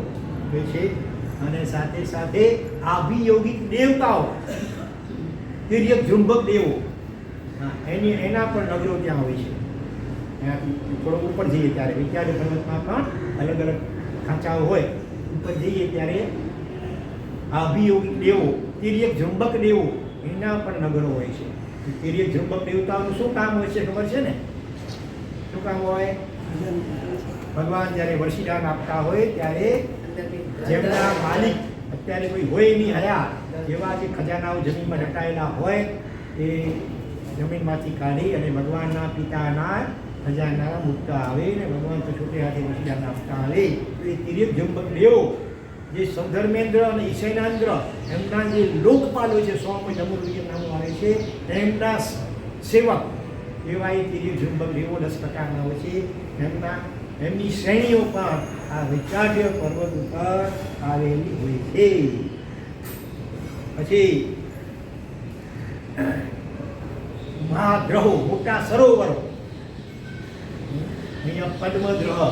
હોય છે અને સાથે સાથે આભિયોગિક દેવતાઓ તિર્યક ઝુંબક દેવો એના પણ નગરો ત્યાં હોય છે. ત્યાંથી થોડો ઉપર જઈએ ત્યારે વિદ્યાધર પર્વતમાં પણ અલગ અલગ ખાંચાઓ હોય. ઉપર જઈએ ત્યારે આભિયોગિક દેવો તિર્યક ઝુંબક દેવો એના પણ નગરો હોય છે. તિર્યક ઝુંબક દેવતાઓનું શું કામ હોય છે ખબર છે ને? શું કામ હોય? ભગવાન જ્યારે વર્ષીદાન આપતા હોય ત્યારે જેમના માલિક અત્યારે કોઈ હોય નહીં હયા એવા જે ખજાનાઓ જમીનમાં દટાયેલા હોય એ જમીનમાંથી કાઢી અને ભગવાનના પિતાના ખજાના મૂકતા આવે ને ભગવાન તો છોટે હાથે વર્ષીદાન આપતા આવે તો એ તિર્યક ઝુંબક દેવો જે સૌધર્મેન્દ્ર અને ઈશૈનાન્દ્ર એમના જે લોકપાલ હોય છે 100 જમુર નામનું આવે છે એમના સેવક એવા એ તિર્યક ઝુંબક દેવો 10 પ્રકારના હોય છે. એમની શ્રેણીઓ પણ આ વૈતાડ્ય પર્વત ઉપર આવેલી હોય છે. પછી મહાદ્રહો મોટા સરોવરો અહીંયા પદ્મદ્રહ આ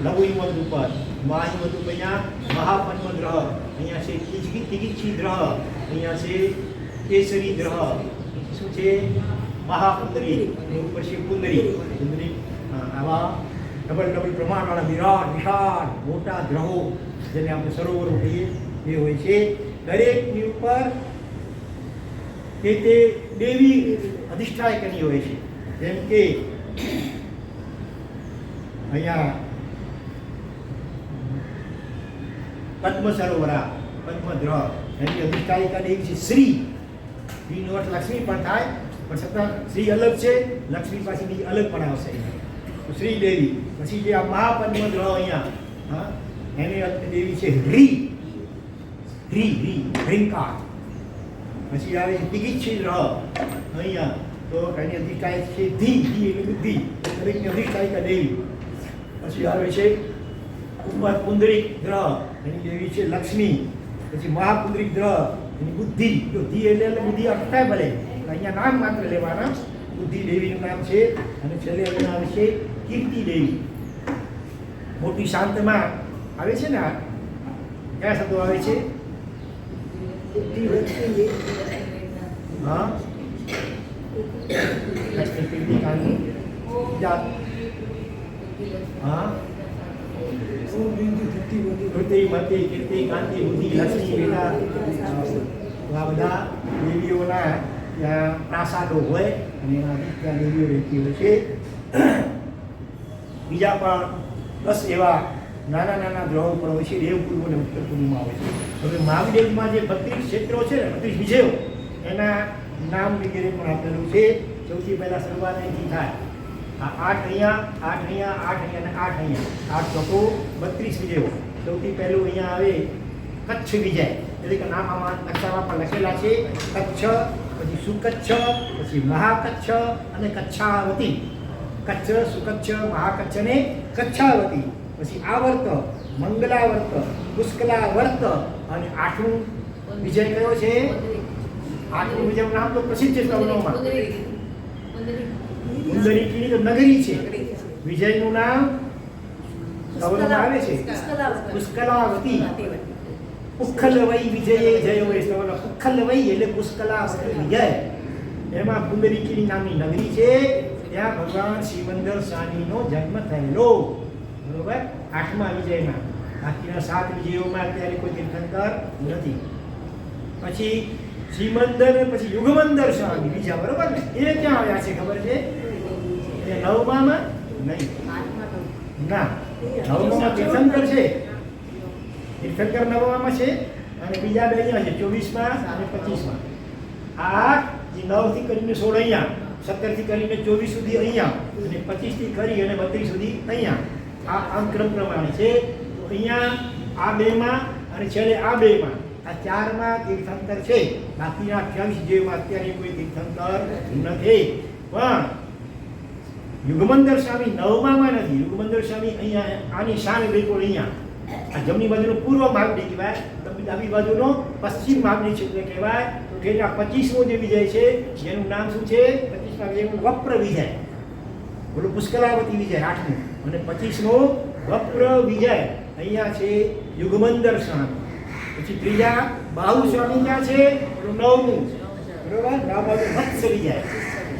લઘુમત ઉપર મહાહિમત ઉપર અહીંયા મહાપદ્મદ્રહ અહીંયા છે તિગીચ્છી દ્રહ અહીંયા છે કેસરી દ્રહ શું છે મહાપુંદરી ઉપર છે પુંદરી આવા ડબલ પ્રમાણવાળા વિરાટ વિશાળ મોટા ગ્રહો જેને આપણે સરોવરો કહીએ એ હોય છે. દરેકની ઉપર તે દેવી અધિષ્ઠાયકની હોય છે. જેમ કે અહીંયા પદ્મ સરોવરા પદ્મદ્રહ એની અધિષ્ઠાયિકા દેવી છે શ્રી. શ્રીનો અર્થ લક્ષ્મી પણ થાય પણ છતાં શ્રી અલગ છે લક્ષ્મી પાછી બીજી અલગ પણ આવશે શ્રી દેવી. પછી જે આ મહાપદ્મદ્રહ અહીંયા એની દેવી છે હ્રીંકાર. પછી આવે છે તિગીચ્છી દ્રહ અહીંયા તો એની અધિષ્ઠાય છે ધી એટલે બુદ્ધિ, દરેકની અધિષ્ઠાયિકા દેવી. પછી આવે છે પુંડરીક ગ્રહ, એની દેવી છે લક્ષ્મી. પછી મહાપુંડરીક ગ્રહ, એની બુદ્ધિ. જો ધી એટલે બુદ્ધિ અટકાય ભલે, અહીંયા નામ માત્ર લેવાના. બુદ્ધિ દેવીનું નામ છે. અને છેલ્લે અહીંયા આવે છે કીર્તિ દેવી. મોટી શાંતમાં આવે છે ને, આ કયા શબ્દો આવે છે? હા, લક્ષ્મી, કીર્તિ, કાંતિ, હા, કૃતિ, મતિ, કીર્તિ, કાંતિ, બુદ્ધિ, લક્ષ્મી, બેટા, આ બધા દેવીઓના ત્યાં પ્રાસાદો હોય અને ત્યાં દેવીઓ રહેતી હોય છે. બીજા પણ 10 એવા નાના નાના ગ્રહો પણ હોય છે. દેવપૂર્વ અને ઉત્તર પૂર્વમાં આવે છે. હવે મહાવિદેવમાં જે 32 ક્ષેત્રો છે ને, 32 વિજયો, એના નામ વગેરે પણ આપેલું છે. સૌથી પહેલા શરૂઆત અહીંથી થાય. આ 8 અહીંયા, 8 અહીંયા, 8 અહીંયા અને 8 અહીંયા, 8 ચોકો 32 વિજયો. સૌથી પહેલું અહીંયા આવે કચ્છ વિજય, એટલે કે નામ આમાં નકશામાં પણ લખેલા છે. કચ્છ, પછી સુકચ્છ, પછી મહાકચ્છ અને કચ્છાવતી. કચ્છ, સુકચ્છ, મહાકચ્છ અને કચ્છાવતી. પછી આવર્ત, મંગલાવર્ત, પુષ્કલાવર્ત અને 8મું વિજય કયો છે? 8મું વિજયનું નામ તો પ્રસિદ્ધ છે સૌનોમાં. પુંડરીકની તો નગરી છે. વિજયનું નામ સૌનોમાં આવે છે પુષ્કલાવતી. પુષ્કલવઈ વિજયે જયો એ સૌન. પુષ્કલવઈ એટલે પુષ્કલાવતી વિજય. એમાં પુંડરીકની નામની નગરી છે. ત્યાં ભગવાન સિમંદર સ્વામીનો જન્મ થયેલો. બરોબર, 8મા વિજયમાં. બાકીના 7 વિજયોમાં અત્યારે કોઈ તીર્થંકર નથી. પછી સિમંદર, પછી યુગમંદર સ્વામી બીજા, બરોબર ને? એ ક્યાં આવ્યા છે ખબર છે? એ 9મામાં નહીં, ના, 9મામાં તીર્થંકર છે. તીર્થંકર 9મામાં છે અને બીજા 2 અહીંયા છે, 24માં અને 25માં. આ જે 9 થી કરીને 16 અહીંયા, 17 થી કરીને 24 સુધી અહીંયા, અને 25 થી કરી અને 32 સુધી અહીંયા. આ અંકક્રમ પ્રમાણે છે. તો અહીંયા આ 2માં અને છેલ્લે આ 2માં, આ 4માં તીર્થંકર છે. બાકીના 28 જેમાં અત્યારે કોઈ તીર્થંકર નથી. પણ યુગમંદર સ્વામી 9મામાં નથી. યુગમંદર સ્વામી અહીંયા, આની સામે બિલકુલ અહીંયા, આ જમણી બાજુનો પૂર્વ માગણી કહેવાય, ડાબી બાજુનો પશ્ચિમ માગણી ક્ષેત્ર કહેવાય. તો કે આ 25મો જે વિજય છે, જેનું નામ શું છે? 25મા વિજયનું વપ્ર વિજય. બોલો, પુષ્કલાવતી વિજય 8મું, અને 25મો વપ્ર વિજય. અહીંયા છે યુગમંદર સ્વામી. પછી ત્રીજા બાહુ સ્વામી ક્યાં છે? 9મું, બરોબર, ના બાજુ વત્સ વિજય.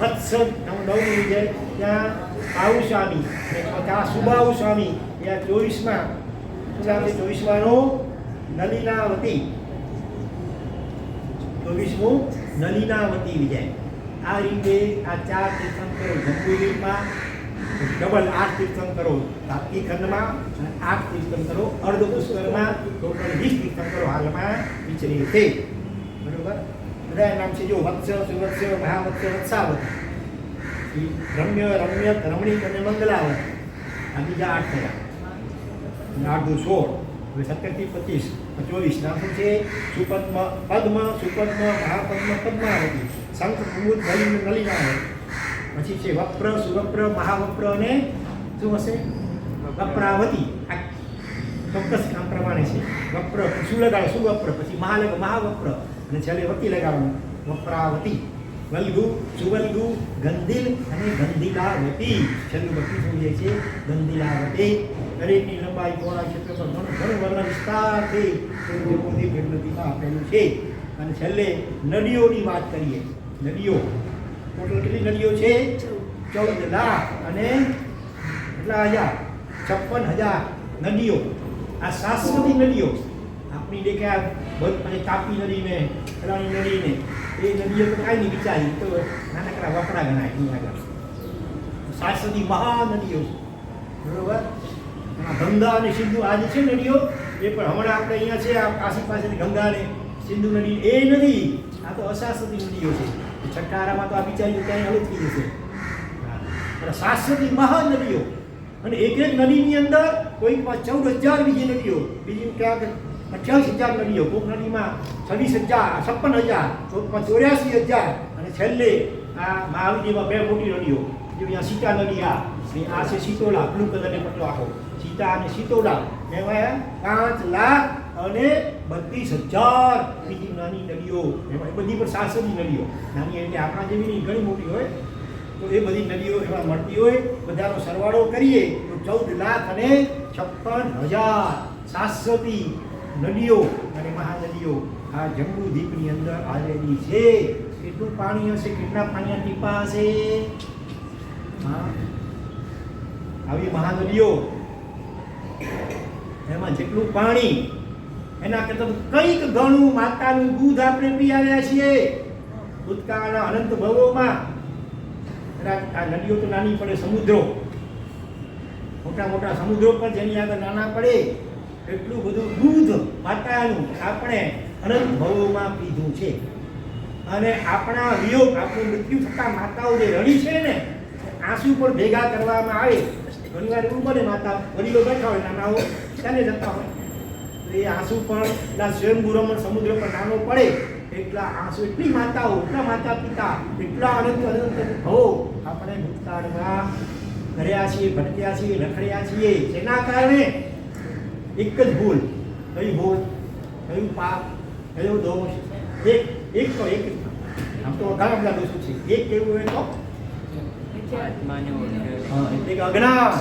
વત્સ 9મું વિજય, ત્યાં બાહુ સ્વામી. અને ત્યાં સુબાહુ સ્વામી, ત્યાં 24માં, 24માનો નલિનાવતી. 24મું નલિનાવતી વિજય. આ રીતે આ 4 તીર્થંકરો જંબુદ્વીપમાં, ડબલ 8 તીર્થંકરો તાપ્તી ખંડમાં, અને 8 તીર્થંકરો અર્ધ પુષ્કરમાં, ટોટલ 20 તીર્થંકરો હાલમાં વિચરે છે. બરોબર, બધા નામ છે જો વત્સ, સુવત્સ, મહાવત્સ, વત્સાવતી, રમ્ય, રમ્યક, રમણીક અને મંગલાવત. આ બીજા 8 થયા. 8 × 16. હવે 17 થી 25, 24 નામ શું છે? સુપદ્મ, પદ્મ, સુપદ્મ, મહાપદ્મ, પદ્માવતી, શંખ, કુમુદ, નલિનાવતી. પછી છે વપ્ર, સુવપ્ર, મહાવપ્ર અને શું હશે? વપ્રાવતી. આ ચોક્કસ કામ પ્રમાણે છે. વપ્ર શું લગાડો? સુવપ્ર. પછી મહાવપ્ર અને છેલ્લે વતી લગાડવાનું, વપ્રાવતી. વલ્ગુ, સુવલ્ગુ, ગંધિલ અને ગંધિલાવતી. છેલ્લું 32 જાય છે ગંધિલાવતી. દરેકની લંબાઈ, પહોળાઈ, ક્ષેત્રફળ ઘણું વર્ણન વિસ્તારથી ભેટનદીમાં આપેલું છે. અને છેલ્લે નદીઓની વાત કરીએ. નદીઓ ટોટલ કેટલી નદીઓ છે? 14 લાખ અને કેટલા હજાર? 56,000 નદીઓ. આ શાશ્વતી નદીઓ આપણી દેખ્યા અને તાપી નદીને, ફલાણી નદીને, એ નદીઓ તો કાંઈ નહીં વિચારી, તો નાનકડા વપરા ગણાય એની આગળ. શાશ્વતી મહાનદીઓ, બરોબર. ગંગા અને સિંધુ આ જે છે નદીઓ, એ પણ હમણાં આપણે અહીંયા છે, આ કાશી પાસેની ગંગા અને સિંધુ નદી, એ નદી આ તો અશાશ્વતી નદીઓ છે. છઠ્ઠારામાં તો આ બિચારીઓ ક્યાંય હળદ થઈ જશે. પણ શાશ્વતી મહાનદીઓ, અને એક એક નદીની અંદર કોઈકમાં 14,000 બીજી નદીઓ, બીજી ક્યાંક 28,000 નદીઓ, કોઈક નદીમાં 26,000, 56,000, કોઈકમાં 84,000, અને છેલ્લે આ મહાવીરમાં બે મોટી નદીઓ, જે અહીંયા સીતા નદી આ છે સીતોલા, બ્લુ કલરને પટ્ટો આખો સીતા અને સીતોલા, એમાં 5,32,000 બીજી નાની નદીઓ, એમાં એ બધી પણ શાસનની નદીઓ, નાની એટલે આપણા જેવી નહીં, ઘણી મોટી હોય, તો એ બધી નદીઓ એમાં મળતી હોય. બધાનો સરવાળો કરીએ તો 14,56,700 નદીઓ અને મહાનદીઓ આ જંબુ દ્વીપની અંદર આવેલી છે. કેટલું પાણી હશે, કેટલા પાણીના ટીપા હશે? હા, આવી મહાનદીઓ, એમાં જેટલું પાણી એના કરતાં કંઈક ઘણું માતાનું દૂધ આપણે પી આવ્યા છીએ ભૂતકાળના અનંત ભવોમાં. આ નદીઓ તો નાની પડે, સમુદ્રો મોટા મોટા સમુદ્રો પર જેની આગળ નાના પડે એટલું બધું દૂધ માતાનું આપણે અનંત ભવોમાં પીધું છે. અને આપણા વિયોગ, આપણું મૃત્યુ થતાં માતાઓ જે રડી છે ને, આંસુ પણ ભેગા કરવામાં આવે. ઘણી વાર એવું બને, માતા વડીલો બેઠા હોય, નાનાઓ ચાલે જતા હોય, તો એ આંસુ પણ એટલા સ્વયંભૂરમણ સમુદ્ર પર નાનો પડે એટલા આંસુ, એટલી માતાઓ, એટલા માતા પિતા, એટલા અનંત અનંત ભવો આપણે ભૂતકાળમાં કર્યા છીએ, ભટક્યા છીએ, રખડ્યા છીએ. જેના કારણે એક જ ભૂલ, કઈ ભૂલ, કયું પાપ, કયો દોષ, એક તો એક, આમ તો ઘણા બધા દોષો છે. એક કેવું હોય તો એટલે કે અજ્ઞાન.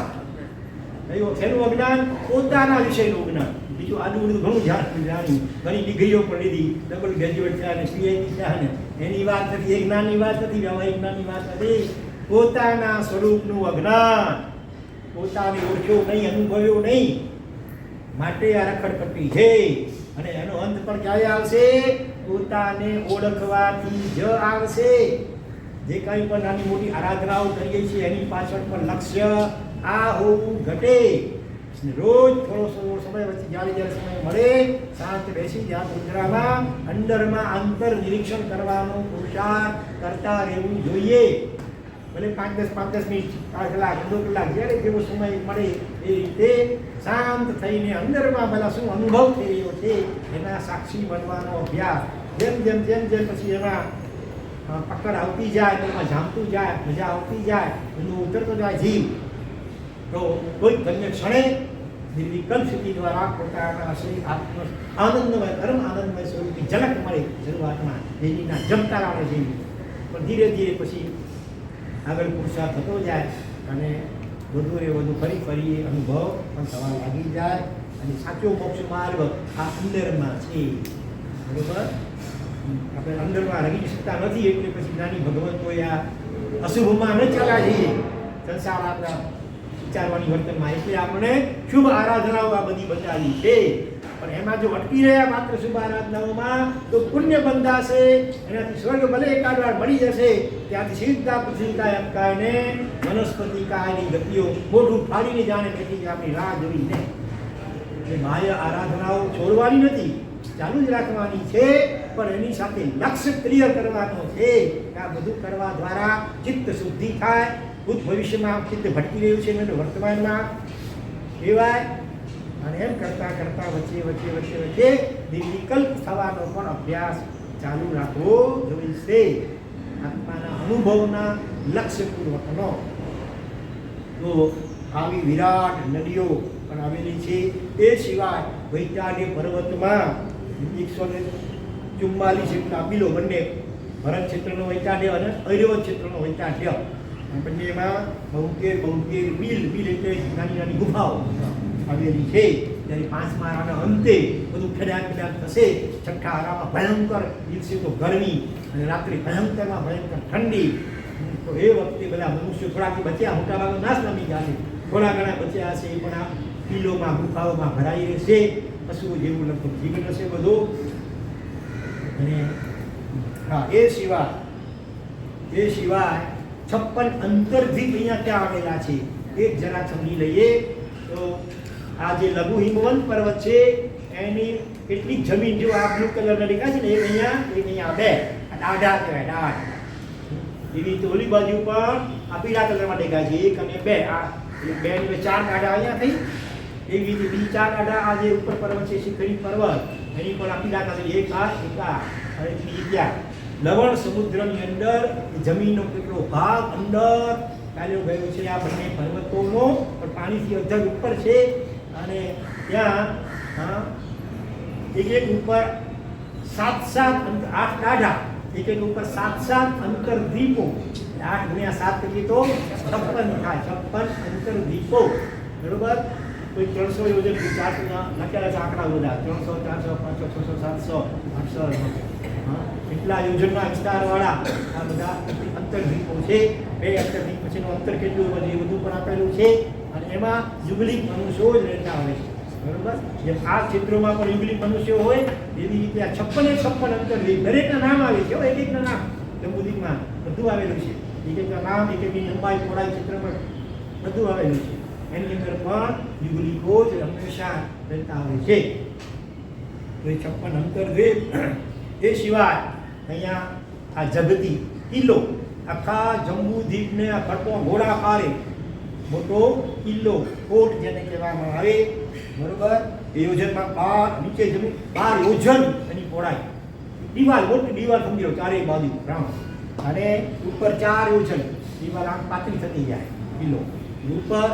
કયું શેનું અજ્ઞાન? પોતાના વિષયનું અજ્ઞાન. બીજું આડું બધું ઘણું જાણ્યું, ઘણી ડિગ્રીઓ પણ લીધી, ડબલ ગ્રેજ્યુએટ થયા અને પીએચડી થયા ને, એની વાત નથી, એ જ્ઞાનની વાત નથી, વ્યવહારિક જ્ઞાનની વાત નથી. પોતાના સ્વરૂપનું અજ્ઞાન, પોતાને ઓળખ્યો નહીં, અનુભવ્યો નહીં, માટે આ રખડપટ્ટી છે. અને એનો અંત પણ ક્યારે આવશે? પોતાને ઓળખવાથી જ આવશે. જે કંઈ પણ નાની મોટી આરાધનાઓ કરીએ છીએ એની પાછળ પણ લક્ષ્ય આ હોવું ઘટે. રોજ થોડો સમય વચ્ચે જ્યારે સમય મળે, શાંત બેસી ત્યાં મુદ્રામાં અંદરમાં અંતર નિરીક્ષણ કરવાનો પુરુષાર્થ કરતા રહેવું જોઈએ. ભલે 5-10 મિનિટ, 5 કલાક, 2 કલાક, જ્યારે જેવો સમય મળે એ રીતે શાંત થઈને અંદરમાં બધા શું અનુભવ થઈ રહ્યો છે એના સાક્ષી બનવાનો અભ્યાસ. જેમ જેમ પછી એમાં પકડ આવતી જાય, એમાં જામતું જાય, મજા આવતી જાય, એનું ઉતરતો જાય જીવ, તો કોઈ ગમ્ય ક્ષણે નિર્વિકલ્પ સ્થિતિ દ્વારા પોતાના શ્રી આનંદમય, પરમ આનંદમય સ્વરૂપની ઝલક મળે શરૂઆતમાં એનીના જમતા આવે જેવી. પણ ધીરે ધીરે પછી આગળ પુરુષાર્થ થતો જાય અને વધુ એ વધુ ફરી એ અનુભવ પણ થવા લાગી જાય. અને સાચો મોક્ષ માર્ગ આ અંદરમાં છે. બરોબર, આપણે અંદરમાં રહી શકતા નથી એટલે પછી નાની ભગવંતોએ આ અશુભમાં ન ચાલ્યા જઈએ સંસાર આપણા વિચારવાની વર્તનમાં. એટલે આપણે શુભ આરાધનાઓ આ બધી બતાવી છે. પણ એમાં જો અટકી રહ્યા માત્ર શુભ આરાધનાઓમાં તો પુણ્ય બંધાશે, એનાથી સ્વર્ગ ભલે એકાદ વાર મળી જશે, ત્યાંથી સીધા પૃથ્વી કાય અપકાયને વનસ્પતિ કાયની ગતિઓ મોઢું ફાડીને જાણે બેઠી આપણી રાહ જોઈને. એટલે બાહ્ય આરાધનાઓ છોડવાની નથી, ચાલુ જ રાખવાની છે. પણ એની સાથે લક્ષ્ય ક્લિયર કરવાનો છે કે આ બધું કરવા દ્વારા ચિત્ત શુદ્ધિ થાય. ભૂત ભવિષ્યમાં ચિત્ત ભટકી રહ્યું છે એટલે વર્તમાનમાં કહેવાય. અને એમ કરતાં વચ્ચે નિર્વિકલ્પ થવાનો પણ અભ્યાસ ચાલુ રાખવો જોઈશે, આત્માના અનુભવના લક્ષ્યપૂર્વકનો. તો આવી વિરાટ નદીઓ પણ આવેલી છે. એ સિવાય વૈતાડ્ય પર્વતમાં 144 જેટલા બિલો, બંને ભરત ક્ષેત્રનો વૈતાડ્ય અને ઐરવત ક્ષેત્રનો વૈતાડ્ય, બંનેમાં 72 બિલ એટલે નાની ગુફાઓ આવેલી છે. ત્યારે 5મા આરાના અંતે બધું ખેડાણ થશે. 6ઠ્ઠા આરામાં ભયંકર દિવસે તો ગરમી અને રાત્રે ભયંકરમાં ભયંકર ઠંડી. તો એ વખતે બધા મનુષ્યો થોડાક બચ્યા, મોટાભાગનો નાશ પામી ગયા છે, થોડા ઘણા બચ્યા હશે એ પણ આ બિલોમાં ગુફાઓમાં ભરાઈ રહેશે. પશુઓ જેવું લગભગ જીવન હશે બધું. અને હા, એ સિવાય 56 અંતર્દ્વીપ અહીંયા ક્યાં આવેલા છે એક જરા સમજી લઈએ. તો આ જે લઘુ હિમવંત પર્વત છે એની કેટલીક જમીન, જો આ બ્લુ કલરના દેખાય છે ને, એક અહીંયા બે દાઢા કહેવાય, દાઢ. એવી તો ઓલી બાજુ પણ આ પીળા કલરમાં દેખાય છે, 1 અને 2. આ 2 ની 4 દાઢા અહીંયા થઈ. એવી રીતે બીજી 4 દાઢા આ જે ઉપર પર્વત છે શિખરી પર્વત, એની પણ આ પીળા કલર, એક આ અને બીજી ત્યાં. લવણ સમુદ્રની અંદર જમીનનો કેટલો ભાગ અંદર ચાલ્યો ગયો છે આ બંને પર્વતોનો, પણ પાણીથી અધર ઉપર છે અને ત્યાં એક ઉપર 7 8 દાઢા, એક ઉપર 7 અંતરદ્વીપો, 8 ગુણ્યા 7 કરીએ તો 56 થાય, 56 અંતરદ્વીપો, બરોબર. કોઈ 300 યોજન 400 લખેલા છે આંકડા બધા, 300 400 500 600 700 800 એટલા યોજનના વિસ્તારવાળા આ બધા અંતરદ્વીપો છે. 2 અંતરદ્વીપ પછીનું અંતર કેટલું બધું એ બધું પણ આપેલું છે અને એમાં યુગલિક મનુષ્યો જ રહેતા હોય છે, બરોબર. જેમ આ ક્ષેત્રોમાં પણ યુગલિક મનુષ્યો હોય એવી રીતે આ 56 અંતરદ્વીપ દરેકના નામ આવે છે, એક એકના નામ જંબુદ્વીપમાં બધું આવેલું છે, એક એકના નામ, એક એકની લંબાઈ પહોળાઈ ચિત્રમાં બધું આવેલું છે. એની અંદર પણ યુગલિકો જ હંમેશા રહેતા હોય છે. તો એ 56 અંતરદ્વીપ. એ સિવાય અહીંયા આ જગતી કિલ્લો, આખા જંબુદ્વીપને આ ફરતો ગોળાકારે મોટો કિલ્લો, કોટ જેને કહેવામાં આવે, બરોબર. એ યોજનમાં 12 નીચે જમીન 12 યોજન એની પહોળાઈ, દિવાલ મોટી દિવાલ સમજી લો ચારેય બાજુ રાઉન્ડ, અને ઉપર 4 યોજન દિવાલ આમ પાતળી થતી જાય કિલ્લો. ઉપર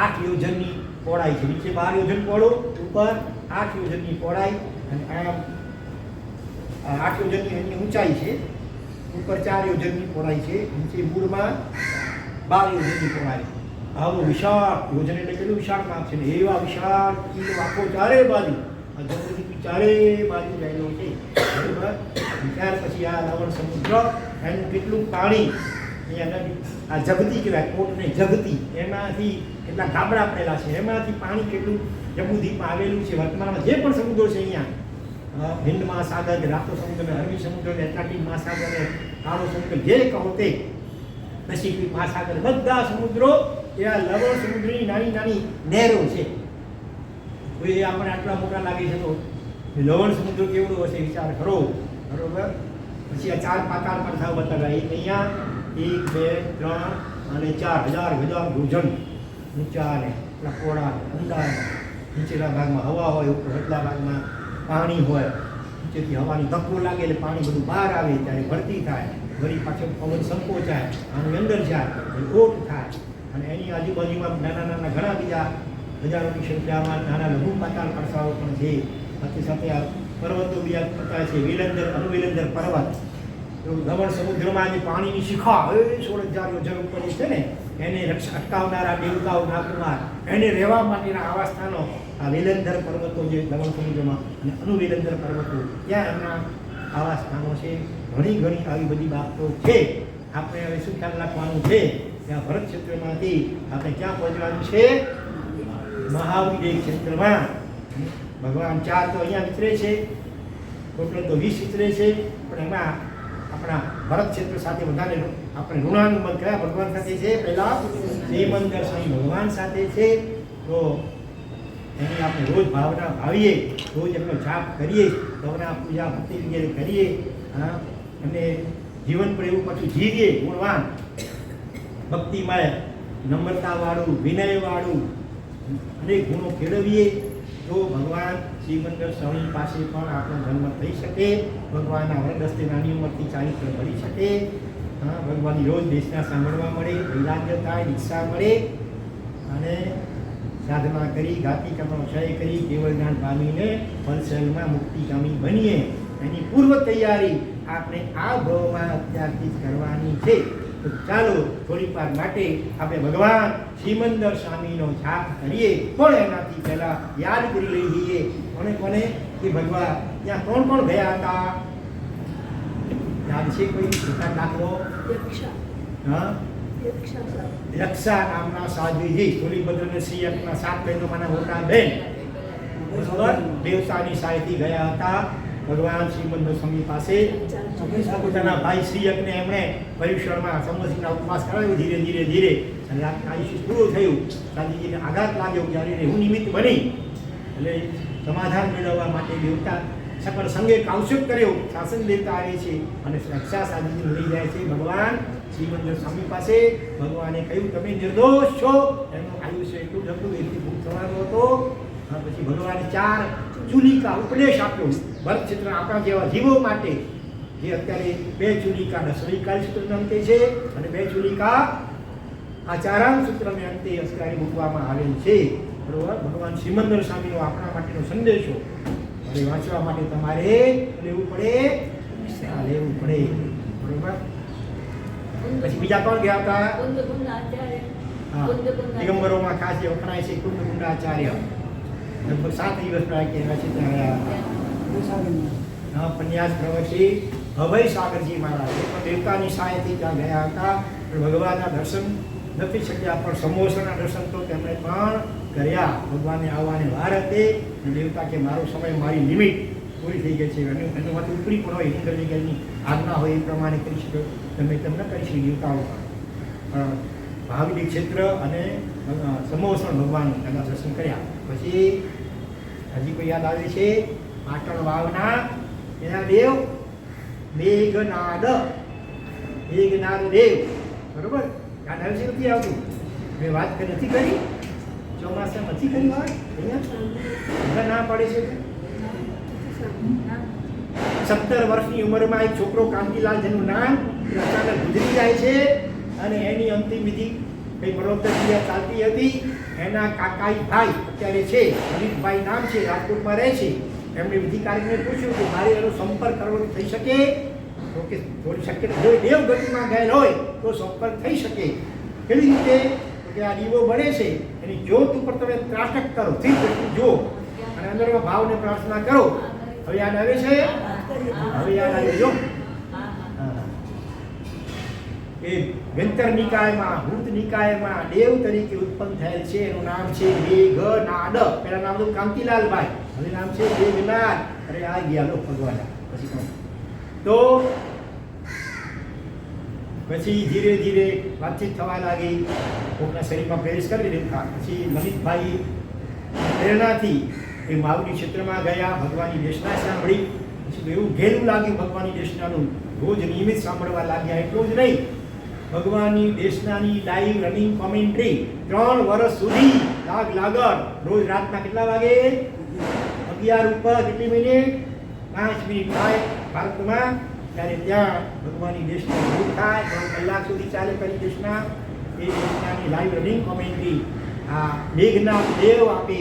8 યોજનની પહોળાઈ છે, નીચે 12 યોજન પહોળો, ઉપર 8 યોજનની પહોળાઈ અને આમ 8 યોજનની એની ઊંચાઈ છે, ઉપર 4 યોજનની પહોળાઈ છે, નીચે મૂળમાં 12 યોજનની પહોળાઈ. આવો વિશાળ યોજન એટલે કેટલું વિશાળ માપ છે ને એવા વિશાળ કિલ્લો આખો ચારે બાજુ આ જંબુદ્વીપની ચારે બાજુ રહેલો છે, બરાબર. ત્યાર પછી આ લવણ સમુદ્ર, એનું કેટલું પાણી અહીંયા નદી, આ જગતી કહેવાય કોટને જગતી, એમાંથી કેટલા ગાબડા પડેલા છે, એમાંથી પાણી કેટલું જંબુદ્વીપમાં આવેલું છે. વર્તમાનમાં જે પણ સમુદ્રો છે અહીંયા, હિન્દ મહાસાગર, રાતો સમુદ્ર, અરબી સમુદ્ર, એટલાન્ટિક મહાસાગર, કાળો સમુદ્ર, જે કહો તે, પેસિફિક મહાસાગર, બધા સમુદ્રો એ આ લવણ સમુદ્રની નાની નાની નહેરો છે. તો એ આપણે આટલા મોટા લાગે છે તો લવણ સમુદ્ર કેવડો હશે વિચાર કરો, બરોબર. પછી આ 4 પાતાળ પડછાવ બતાવ્યા, એક અહીંયા 1 2 3 અને 4 હજાર યોજન નીચા અને એટલા કોળા ઊંડા, નીચેના ભાગમાં હવા હોય, ઉપર એટલા ભાગમાં પાણી હોય, નીચેથી હવાની ધક્કો લાગે એટલે પાણી બધું બહાર આવે, ત્યારે ભરતી થાય, વળી પાછળ પવન સંકોચાય, આની અંદર જાય એટલે કોટ થાય, અને એની આજુબાજુમાં નાના નાના ઘણા બીજા હજારોની સંખ્યામાં નાના લઘુ પાતાળ પડછાવો પણ છે. સાથે સાથે આ પર્વતો બીજા બતાવે છે, વિલંદર અનુવિલંદર પર્વત. લવણ સમુદ્રમાં જે પાણીની શિખા 16,000 યોજન ઉપર છે ને, એને અટકાવનારા દેવતાઓ નાગકુમાર, એને રહેવા માટેના આવા સ્થાનો આ વિલંદર પર્વતો જે લવણ સમુદ્રમાં અને અનુવિલંદર પર્વતો, ત્યાં એમના આવા સ્થાનો છે. ઘણી ઘણી આવી બધી બાબતો છે. આપણે હવે શું ખ્યાલ રાખવાનું છે, ત્યાં ભરત ક્ષેત્રમાંથી આપણે ક્યાં પહોંચવાનું છે, મહાવિદ્ય ક્ષેત્રમાં. ભગવાન 4 તો અહીંયા વિતરે છે, ટોટલ તો 20 વિતરે છે, પણ એમાં આપણા ભરત ક્ષેત્ર સાથે વધારે આપણે ઋણાનુબંધ કયા ભગવાન સાથે છે, પહેલા શ્રીમંદર સ્વામી ભગવાન સાથે છે. તો એની આપણે રોજ ભાવના ભાવીએ, રોજ એમનો જાપ કરીએ, સૌના પૂજા ભક્તિ વગેરે કરીએ, અને જીવન પર એવું પાછું જીવીએ, ગુણવાન, ભક્તિમય, નમ્રતાવાળું, વિનયવાળું અનેક ગુણો કેળવીએ, તો ભગવાન શ્રીમંદર સ્વામી પાસે પણ આપણો જન્મ થઈ શકે, ભગવાનના વરદસ્તે નાની ઉંમરથી ચારિત્ર ભરી શકે, ભગવાનની રોજ દેશના સાંભળવા મળે, વૈરાગ્ય થાય, દીક્ષા મળે, અને સાધના કરી ગાતી કર્મનો ક્ષય કરી કેવળ જ્ઞાન પામીને ફલસરમાં મુક્તિકામી બનીએ. એની પૂર્વ તૈયારી આપણે આ ભાવમાં અત્યારથી જ કરવાની છે. તો ચાલો થોડીક વાર માટે આપણે ભગવાન શ્રીમંદર સ્વામીનો જાપ કરીએ, પણ એનાથી પહેલાં યાદ કરી લઈ જઈએ કોને કે ભગવાન ત્યાં કોણ ગયા હતા, યાદ છે કોઈ દાખલો? હા, યક્ષા નામના સાધ્વીજી, સોલીભદ્ર શ્રીયકના 7 બહેનોમાંના મોટા બેન, બરોબર, દેવતાની સહાયથી ગયા હતા ભગવાન શ્રીમંદર સ્વામી પાસે. પોતાના ભાઈ શ્રીયકને એમણે પરીક્ષણમાં સમસ્યાના ઉપવાસ કરાવ્યો, ધીરે ધીરે અને આયુષ્ય પૂરું થયું, ગાંધીજીને આઘાત લાગ્યો, ત્યારે હું નિમિત્ત બની એટલે સમાધાન મેળવવા માટે દેવતા સકળ સંગે કૌશિક કર્યો, શાસન દેવતા આવે છે અને રક્ષા સાધીને લઈ જાય છે ભગવાન શ્રીમંદર સ્વામી પાસે. ભગવાને કહ્યું તમે નિર્દોષ છો, એમનું આયુષ્ય એટલું જ હતું, એથી ભૂખ થવાનો હતો. પછી ભગવાને 4 ચુલિકા ઉપદેશ આપ્યો ભરત ક્ષેત્ર આપણા જેવા જીવો માટે, જે અત્યારે બે ચુલિકા દસવિકારી સૂત્રના અંતે છે અને બે ચુલિકા આચારાંગ સૂત્રને અંતે અત્યારે મૂકવામાં આવેલ છે. બરોબર. ભગવાન સિમંદર સ્વામીનો આપણા માટેનો સંદેશો હવે વાંચવા માટે તમારે લેવું પડે, લેવું પડે. બરોબર. પછી બીજા કોણ ગયા હતા? હા, દિગંબરોમાં ખાસ જે વખણાય છે કુંદ ગુંડાચાર્ય, લગભગ 7 દિવસ પ્રાય કહેવાય છે ત્યાં પન્યાસ પ્રવચી અભય સાગરજી મહારાજ પણ દેવતાની સહાયથી ત્યાં ગયા હતા, પણ ભગવાનના દર્શન નથી શક્યા, પણ સમોસાના દર્શન તો તેમણે પણ કર્યા. ભગવાનને આવવાની વાર હતી અને દેવતા કે મારો સમય, મારી લિમિટ પૂરી થઈ ગઈ છે, એનામાંથી ઉપરી પણ હોય, ઇન્દ્રલિંગની આજ્ઞા હોય એ પ્રમાણે કરી શકો, તમે તેમ ન કરી શકી દેવતાઓ પણ. મહાવીર ક્ષેત્ર અને સમોસણ ભગવાન એના દર્શન કર્યા. પછી હજી કોઈ યાદ આવે છે? પાટણ વાવના એના દેવ મેઘનાદ, મેઘનાદ દેવ. બરોબર. યાદ આવે છે? નથી આવતું? મેં વાત નથી કરી, ચોમાસા નથી કરી વાત અહીંયા ના પડે છે. 17 વર્ષની ઉંમરમાં એક છોકરો કાંતિલાલ જેનું નામ અચાનક ગુજરી જાય છે અને એની અંતિમ વિધિ કઈ મરણોત્તર ક્રિયા ચાલતી હતી. એના કાકાઈ ભાઈ અત્યારે છે, લલિતભાઈ નામ છે, રાજકોટમાં રહે છે. એમણે વિધિકારીને પૂછ્યું કે મારે એનો સંપર્ક કરવો થઈ શકે? તો કે થોડી શક્ય, જો દેવગતિમાં ગયેલ હોય તો સંપર્ક થઈ શકે. કેવી રીતે? તો કે આ દીવો બળે છે, એની જ્યોત ઉપર તમે ત્રાટક કરો, સ્થિર દ્રષ્ટિ જો અને અંદરમાં ભાવને પ્રાર્થના કરો. હવે યાદ આવે છે? હવે યાદ આવે જો. એ વ્યંતર નિકાયમાં, ભૂત નિકાયમાં દેવ તરીકે ઉત્પન્ન થયેલ છે. એનું નામ છે મેઘનાદ. પહેલા નામ હતું કાંતિલાલભાઈ, હવે નામ છે મેઘનાદ. અરે આ ગયા લો ભગવાન. પછી કોણ? તો પછી ધીરે ધીરે વાતચીત થવા લાગી, કોકના શરીરમાં પ્રવેશ કરી દેખા. પછી લલિતભાઈ પ્રેરણાથી એ માવડી ક્ષેત્રમાં ગયા, ભગવાનની દેશના સાંભળી. પછી એવું ઘેરું લાગ્યું ભગવાનની દેશનાનું, રોજ નિયમિત સાંભળવા લાગ્યા. એટલું જ નહીં, ભગવાનની દેશનાની લાઈવ રનિંગ કોમેન્ટ્રી 3 વર્ષ સુધી લાગડ રોજ રાતના કેટલા વાગે? 11 ઉપર કેટલી મિનિટ? 5 મિનિટ થાય ભારતમાં, ત્યારે ત્યાં ભગવાનની દેશના ભૂત થાય 3 કલાક સુધી ચાલે કરી દેશના. એ દેશનાની લાઈવ રનિંગ કોમેન્ટ્રી આ મેઘનાદ દેવ આપે.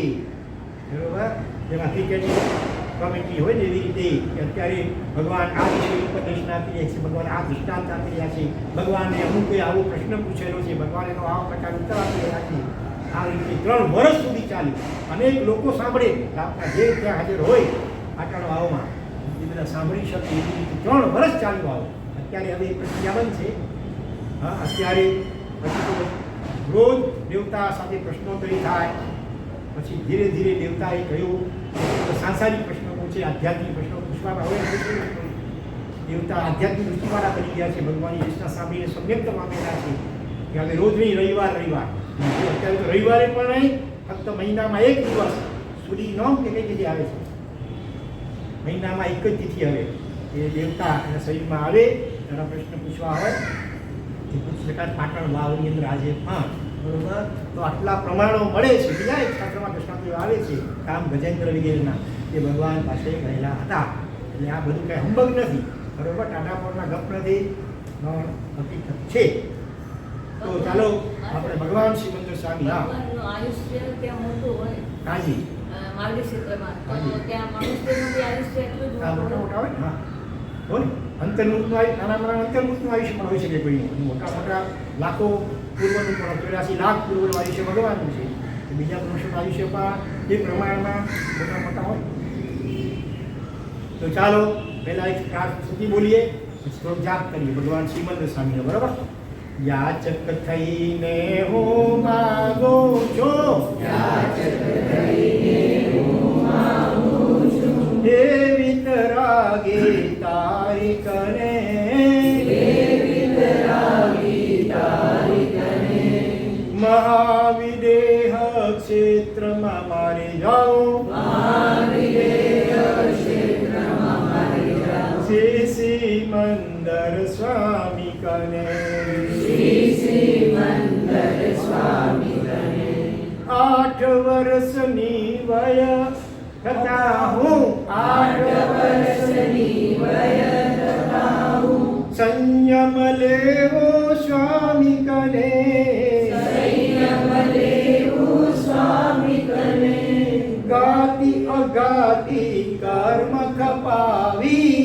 બરોબર. જેમાં ક્રિકેટની કોમેન્ટ્રી હોય ને એવી રીતે કે અત્યારે ભગવાન આ વિષય ઉપર દેશના આપી રહ્યા છે, ભગવાન આ દૃષ્ટાંત આપી રહ્યા છે, ભગવાનને અમુક કોઈ આવો પ્રશ્ન પૂછેલો છે, ભગવાન એનો આવા પ્રકાર ઉત્તર આપી રહ્યા છે. આ રીતે 3 વર્ષ સુધી ચાલ્યું. અનેક લોકો સાંભળે, આપણા જે ત્યાં હાજર હોય પાટણ વાવમાં એ બધા સાંભળી શકે એવી રીતે 3 વર્ષ ચાલ્યું આવો. અત્યારે હવે પ્રક્રિયા બંધ છે. હા, અત્યારે પછી તો રોજ દેવતા સાથે પ્રશ્નોત્તરી થાય. પછી ધીરે ધીરે દેવતાએ કહ્યું સાંસારિક પ્રશ્નો પૂછે, આધ્યાત્મિક પ્રશ્નો પૂછવામાં હવે દેવતા આધ્યાત્મિક દૃષ્ટિવાળા બની ગયા છે. ભગવાનની દેશના સાંભળીને સમ્યક્ત પામેલા છે કે હવે રોજ નહીં, રવિવાર અત્યારે તો રવિવારે પણ નહીં, ફક્ત મહિનામાં 1 દિવસ સુધી નોમ કે કઈ તિથિ આવે છે, મહિનામાં 1 જ તિથિ હવે એ દેવતા એના શરીરમાં આવે, એના પ્રશ્ન પૂછવા હોય એ પૂછી શકાય. પાટણ વાવની અંદર આજે બરોબર. તો આટલા પ્રમાણો મળે છે. બીજા એક શાસ્ત્રમાં દૃષ્ટાંતો આવે છે, કામ ગજેન્દ્ર વગેરેના, એ ભગવાન પાસે રહેલા હતા. એટલે આ બધું કંઈ હંબગ નથી. બરોબર. ટાટાપોરના ગપ નથી, હકીકત છે. તો ચાલો આપણે ભગવાન સિમંદર સ્વામી. હા, આયુષ્ય ત્યાં મોટું હોય. હાજી, માવડી ક્ષેત્રમાં તો ત્યાં મનુષ્યનું બી આયુષ્ય એટલું જ મોટા મોટું મોટા હોય ને. હા, હોય અંતર્મુખનું નાના અંતર્મુખનું આયુષ્ય પણ હોઈ શકે કોઈનું. મોટા મોટા લાખો પૂર્વનું પણ 83 લાખ પૂર્વનું આયુષ્ય ભગવાનનું છે. બીજા પુરુષોનું આયુષ્ય પણ એ પ્રમાણમાં મોટા મોટા હોય. તો ચાલો પહેલા એક સ્તુતિ બોલીએ, શ્લોક જાપ કરીએ ભગવાન શ્રીમંદર સ્વામીનો. બરાબર. યાચક થઈને હું માગું છું, હે વિતરાગી તારી કને, મહાવિદેહ ક્ષેત્રમાં મારે જાઉં, શ્રી સિમંદર સ્વામી કને, 8 વર્ષની વય થતા હું, 8 વર્ષની વય થતા સંયમ લેવો સ્વામી કને, ગાતી અગાતી કર્મ કપાવી,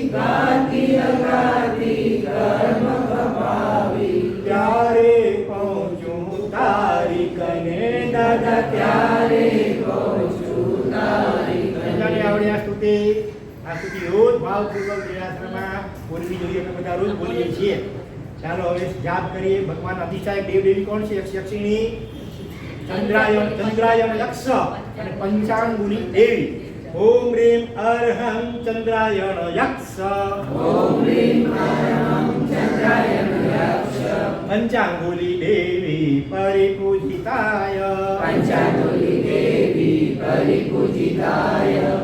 ત્યારે પહોંચું તારી કને દાદા, ત્યારે બધાને આવડે આ સ્તુતિ રોજ ભાવપૂર્વક નિરાશ્રમાં બોલવી જોઈએ. અમે બધા રોજ બોલીએ છીએ. ચાલો હવે જાપ કરીએ. ભગવાન અધિષ્ઠાયક દેવ દેવી કોણ છે? યક્ષિણી, ચંદ્રાયણ યક્ષ અને પંચાંગુની દેવી. ઓમ રીમ અર્હં ચંદ્રાયણ યક્ષ, પંચાંગુલી દેવી પરિપૂજિતાય,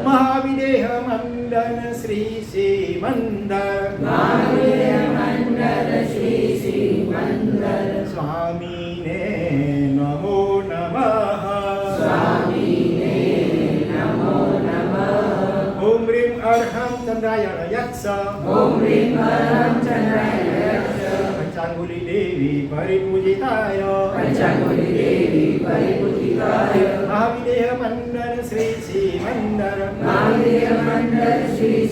મહાવિદેહ મંડન શ્રી શ્રીમંદર, સ્વામીને નમો નમઃ. ઓમ રીમ અર્હં ચંદ્રાયણ યક્ષ, પંચાંગુલી દેવી પરિપૂજિતાય, મહાવિદેહ મંડન શ્રી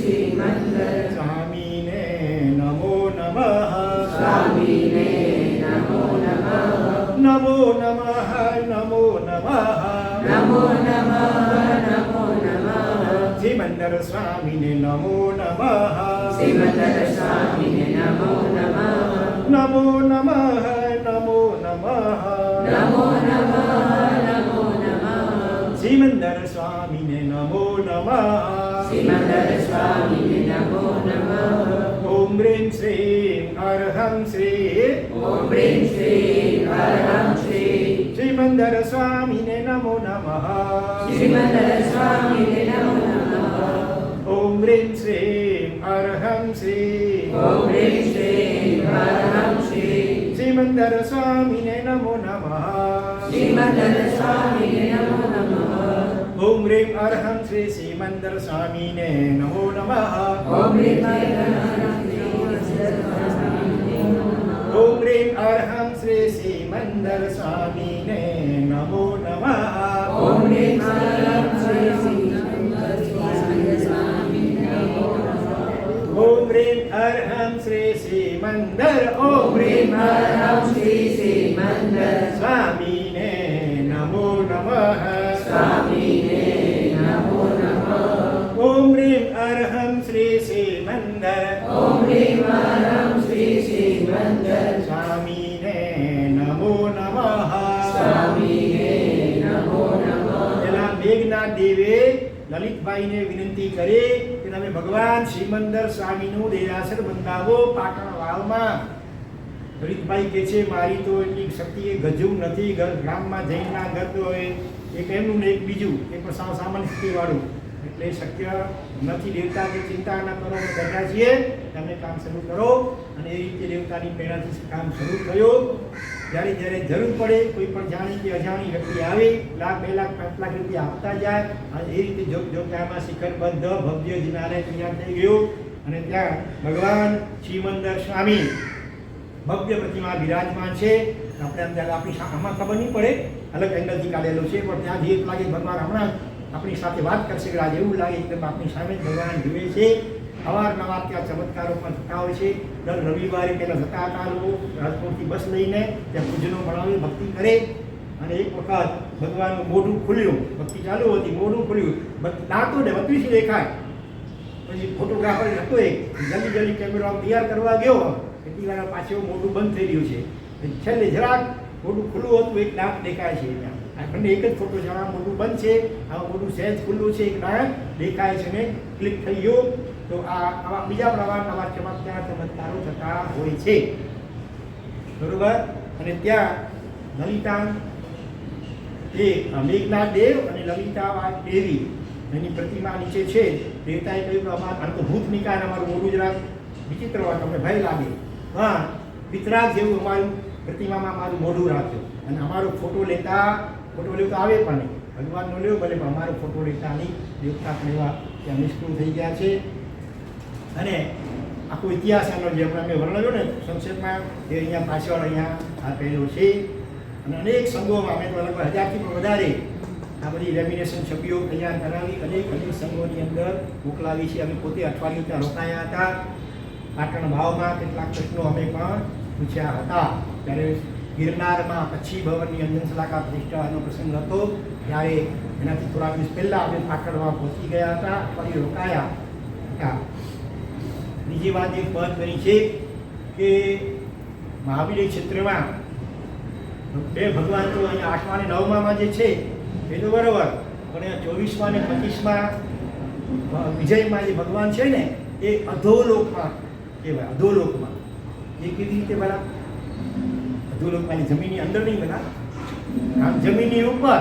શ્રીમંદર, સ્વામીને નમો નમઃ. નમો નમઃ, નમો નમઃ. શ્રીમંદર સ્વામીને નમો નમઃ. નમો નમઃ, નમો નમઃ. શ્રીમંદર સ્વામીને નમો નમઃ. ઓમ રીમ શ્રીમ અર્હં શ્રી, શ્રીમંદર સ્વામીને નમો નમઃ. ઓમ રીમ શ્રીમ અર્હં શ્રી, શ્રીમંદર સ્વામીને નમો નમઃ. ઓમ રીમ અર્હં શ્રી શ્રીમંદર સ્વામીને નમો નમઃ. ઓમ રીમ અર્હં શ્રી શ્રીમંદર સ્વામીને નમો નમઃ. ઓમ રીમ અર્હં શ્રી શ્રીમંદર, ઓમ રીમ સ્વામીને નમો નમઃ. ઓમ રીમ અર્હં શ્રી શ્રીમંદર, સ્વામીને નમો નમઃ. પેલા મેઘનાથ દેવે લલિતભાઈને વિનંતી કરી કે તમે ભગવાન શ્રીમંદર સ્વામીનું દેરાસર બંધાવો પાટણ વાવમાં. લલિતભાઈ કહે છે મારી તો એટલી શક્તિ એ ગજું નથી, ગામમાં જૈનના ઘર તો હોય એક એમનું ને એક બીજું, એ પણ સામાન્ય સ્થિતિવાળું, એટલે શક્ય નથી. દેવતા કે ચિંતા ન કરો, અમે બેઠા છીએ, તમે કામ શરૂ કરો. અને એ રીતે દેવતાની પ્રેરણાથી કામ શરૂ થયું. જ્યારે જ્યારે જરૂર પડે કોઈ પણ જાણી કે અજાણી વ્યક્તિ આવે, લાખ 2 લાખ 5 લાખ રૂપિયા આપતા જાય. અને એ રીતે જોતામાં શિખરબદ્ધ ભવ્ય જિનાલય તૈયાર થઈ ગયું. અને ત્યાં ભગવાન શ્રીમંદર સ્વામી ભવ્ય પ્રતિમા બિરાજમાન છે. આપણે અંદર આપણી આમાં ખબર નહીં પડે, અલગ એંગલથી કાઢેલું છે, પણ ત્યાં જે લાગે ભગવાન હમણાં આપણી સાથે વાત કરશે કે આજે એવું લાગે એકદમ આપણી સામે જ ભગવાન જુએ છે. અવારનવાર ત્યાં ચમત્કારો પણ થતા હોય છે. દર રવિવારે પહેલાં જતા હતા લોકો રાજકોટથી બસ લઈને ત્યાં પૂજનો બનાવી ભક્તિ કરે. અને એક વખત ભગવાનનું મોઢું ખુલ્યું, ભક્તિ ચાલુ હતી, મોઢું ખુલ્યું, દાંતો ને બત્રીસ દેખાય. પછી ફોટોગ્રાફર હતો એક જલ્દી કેમેરો આમ તૈયાર કરવા ગયો, એટલી વાર પાછું મોઢું બંધ થઈ રહ્યું છે. છેલ્લે જરાક મોઢું ખુલ્લું હતું, એક દાંત દેખાય છે. આપણને એક જ ફોટો છે, આ મોઢું બંધ છે, આ મોઢું સહેજ ખુલ્લું છે, એક દાંત દેખાય છે ને ક્લિક થઈ ગયું. તો આવા બીજા પ્રવારના ચમત્કારો થતા હોય છે, બરોબર. અને ત્યાં લલિતા એ મેઘનાથ દેવ અને લલિતા દેવી એની પ્રતિમા નીચે છે. દેવતાએ કહ્યું કે અમારું તો ભૂત નિકાય, અમારું મોઢું જરાક વિચિત્ર હોય, તમને ભય લાગે. હા, વિતરાગ જેવું અમારું પ્રતિમામાં અમારું મોઢું રાખજો. અને અમારો ફોટો લેતા આવે પણ નહીં, ભગવાનનો લેવો ભલે, પણ અમારો ફોટો લેતા નહીં. દેવતા પણ એવા ત્યાં નિષ્ફળ થઈ ગયા છે. અને આખો ઇતિહાસ એનો જે અમે વર્ણવ્યો ને સંક્ષેપમાં એ અહીંયા પાછળ અહીંયા આપેલો છે. અને અનેક સંઘોમાં અમે તો લગભગ 1000થી પણ વધારે આ બધી લેમિનેશન છબીઓ તૈયાર કરાવી અનેક સંઘોની અંદર મોકલાવી છે. અમે પોતે અઠવાડિયું ત્યાં રોકાયા હતા. પાટણ ભાવમાં કેટલાક પ્રશ્નો અમે પણ પૂછ્યા હતા. ત્યારે ગિરનારમાં કચ્છી ભવનની અંજન શલાકા પ્રતિષ્ઠાનો પ્રસંગ હતો ત્યારે એનાથી થોડા દિવસ પહેલાં અમે પાટણમાં પહોંચી ગયા હતા, ફરી રોકાયા હતા. બીજી વાત એક મહત્વની છે કે મહાવીર ક્ષેત્રમાં બે ભગવાન તો અહીંયા 8મા અને 9મામાં જે છે એ તો બરાબર, પણ 24મા અને 25મા વિજયમાં જે ભગવાન છે ને એ અધોલોકમાં કહેવાય. અધોલોકમાં એ કેવી રીતે બરાબર? અધોલોકમાંની જમીનની અંદર નહીં બના, આમ જમીનની ઉપર.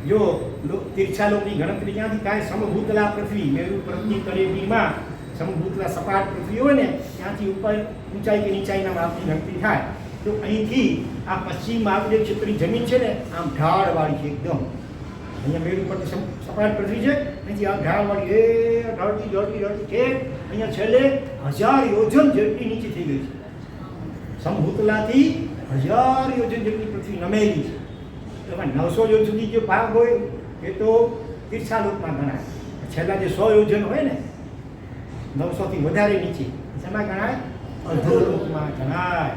જો તીર્છાલોકની ગણતરી ક્યાંથી થાય? સમભૂતલા પૃથ્વી, મેરુ પર્વતની તળેટીમાં સમભૂતલા સપાટ પૃથ્વી હોય ને ત્યાંથી ઉપર ઊંચાઈ કે નીચાઈના માપની ગણતરી થાય. તો અહીંથી આ પશ્ચિમ મહાવીર ક્ષેત્રની જમીન છે ને આમ ઢાળવાળી છે એકદમ. અહીંયા મેરુ પર સપાટ પૃથ્વી છે, અહીંથી આમ ઢાળવાળી એ ઢળતી છે. અહીંયા છેલ્લે 1000 યોજન જેટલી નીચે થઈ ગઈ છે. સમભૂતલાથી 1000 યોજન જેટલી પૃથ્વી નમેલી છે. એમાં 900 યોજન સુધી જે ભાગ હોય એ તો તીર્છાલોકમાં ગણાય. છેલ્લા જે 100 યોજન હોય ને 900થી વધારે નીચે શેમાં ગણાય? અધોલોકમાં ગણાય.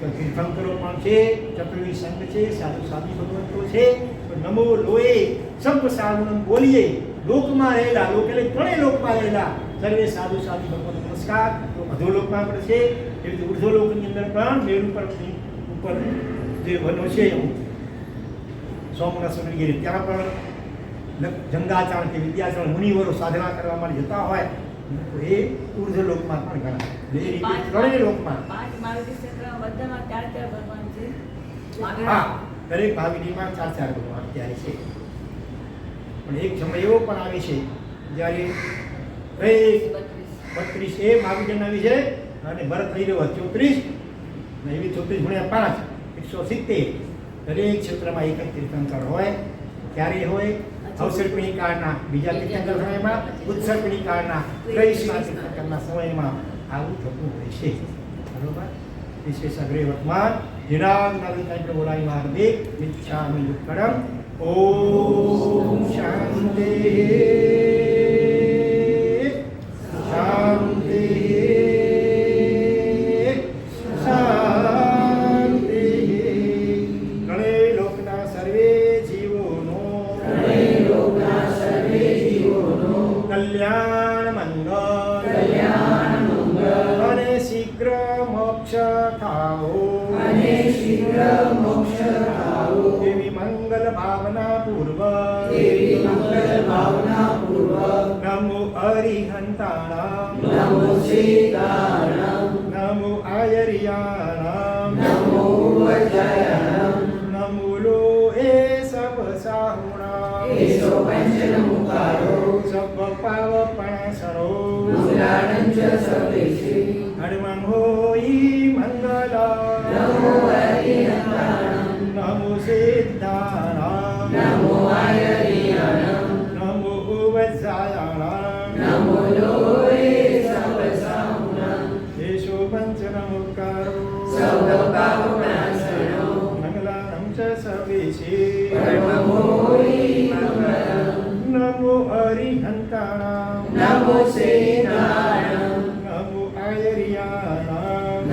તો તીર્થંકરો પણ છે, ચતુર્વી સંઘ છે, સાધુ સાધુ ભગવંતો છે. તો નમો લોએ સબ સાધુન બોલીએ લોકમાં રહેલા, લોક એટલે ત્રણેય લોકમાં રહેલા સર્વે સાધુ સાધુ ભગવંતો નમસ્કાર. તો અધોલોકમાં પણ છે, એવી રીતે ઉર્ધ્વલોકની અંદર પણ મેરુ પર્વતની ઉપર જે વનો છે સોમનાથ વગેરે ત્યાં પણ જંગાચરણ કે વિદ્યાચરણ મુનિવરો સાધના કરવા માટે જતા હોય તો એ ઉર્ધ્વલોકમાં પણ ગણાય. એ રીતે ત્રણેય લોકમાં 5 મહાવીર ક્ષેત્રમાં બધામાં 4 ભગવાન છે. હા, દરેક મહાવીરમાં 4 ભગવાન અત્યારે છે. પણ એક સમય એવો પણ આવે છે જ્યારે 32 એ મહાવીરના વિશે અને ભરત થઈ રહ્યો 34 ને એવી 34 ગુણ્યા 5 170. દરેક ક્ષેત્રમાં એક જ તીર્થંકર હોય. ક્યારે હોય? અવસર્પિણી કાળના બીજા તીર્થંકર સમયમાં, ઉત્સર્પિણી કાળના 23મા તીર્થંકરના સમયમાં આવું થતું હોય છે. બરોબર? વિશેષ અગ્રે વર્તમાન નિરાંતર બોલાવી માર્ગે મિચ્છામિ દુક્કડમ. ઓમ શાંતિ શાંતિ શાંતિ. ત્રણેય લોકના સર્વે જીવોનો કલ્યાણ મંગળ અને શીઘ્ર મોક્ષ થાઓ એવી મંગલ ભાવના પૂર્વક નમો અરિહંતાણામ નમો આયર્યાણામ નમો લો એ સબ સાહુણામ સબ પાવપણાસરો હનુમં હોઈ મંગલા નમો સિદ્ધાણામ નમો વજ્રાયાણામ એશો પંચ નમોકારો મંગલાનં ચ સર્વેશે નમો અરિહંતાણામ નમો આયર્યાણામ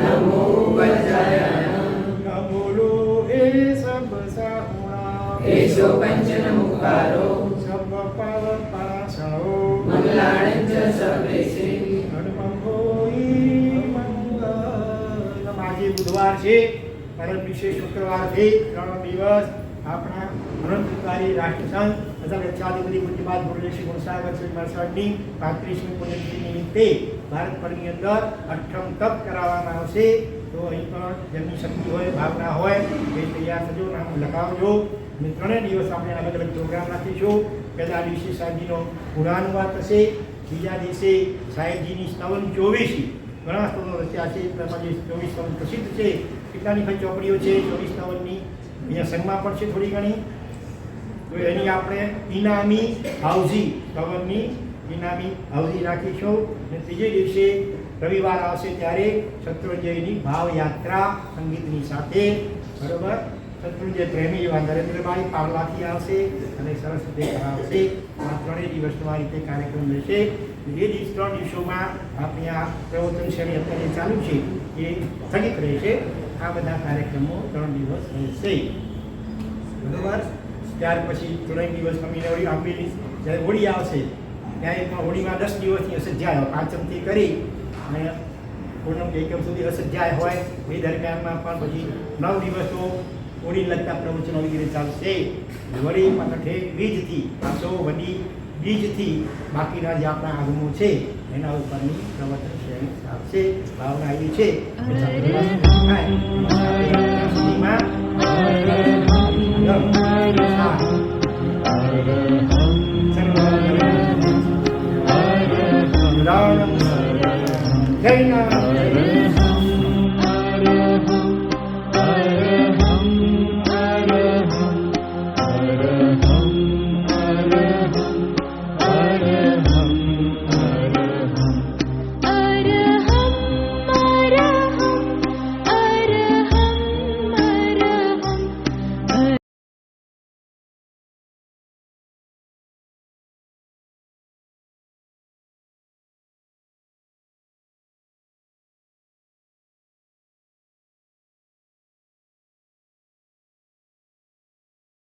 નમો લો એ સબ સાહુણામ સબ પાવપણાસણો હનુમં હોઈ મંગલમ. આજે બુધવાર છે, પરમ વિશેષ શુક્રવાર છે. 3 દિવસ આપણા અનંતકારી રાષ્ટ્રસંઘ તથા પ્રખ્યાતિપતિ પૂજ્યપાદ મુરલીશ્રી ગુણસાગર શ્રી મહારાજની 35મી પુણ્યતિથિ નિમિત્તે ભારત પરની અંદર 8મ તપ કરાવવામાં આવશે. તો અહીં પણ જેમની શક્તિ હોય, ભાવના હોય એ તૈયાર થજો, નામ લખાવજો. અને 3 દિવસ આપણે અલગ અલગ પ્રોગ્રામ રાખીશું. પહેલા દિવસે સાહેબજીનો પુરાનુવાદ થશે, બીજા દિવસે સાહેબજીની સ્તવન 24 ઘણા સ્તવનો રચ્યા છે. તેમાં જે 24 સ્તવન પ્રસિદ્ધ છે, કેટલાની ભાઈ ચોપડીઓ છે 24 સ્તવનની, અહીંયા સંઘમાં પણ છે થોડી ઘણી. તો એની આપણે ઇનામી હાઉઝી સ્તવનની ઇનામી અવધિ રાખીશું. અને ત્રીજે દિવસે રવિવાર આવશે ત્યારે શત્રુંજયની ભાવયાત્રા સંગીતની સાથે, બરોબર. શત્રુંજય પ્રેમી એવા નરેન્દ્રભાઈ પાવલાથી આવશે અને સરસ રીતે કરાવશે. આ ત્રણેય દિવસનો આ રીતે કાર્યક્રમ રહેશે. એ 3 દિવસોમાં આપણી આ પ્રવચન શ્રેણી અત્યારે ચાલુ છે એ સ્થગિત રહેશે. આ બધા કાર્યક્રમો 3 દિવસ રહેશે, બરોબર. ત્યાર પછી 3 દિવસ અમીને આંબેલી જ્યારે હોળી આવશે ત્યારે પણ હોળીમાં 10 દિવસની અસજ્જાય હોય, પાંચમથી કરી અને પૂનમ કે એકમ સુધી અસજ્જાય હોય. એ દરમિયાનમાં પણ પછી 9 દિવસો હોળી લગતા પ્રવચનો વગેરે ચાલશે. વળી પાછળ બીજથી આસો વડી બીજથી બાકીના જે આપણા આગમો છે એના ઉપરની પ્રવચન શ્રેણી આવશે. ભાવના આવી છે જય નારાયણ.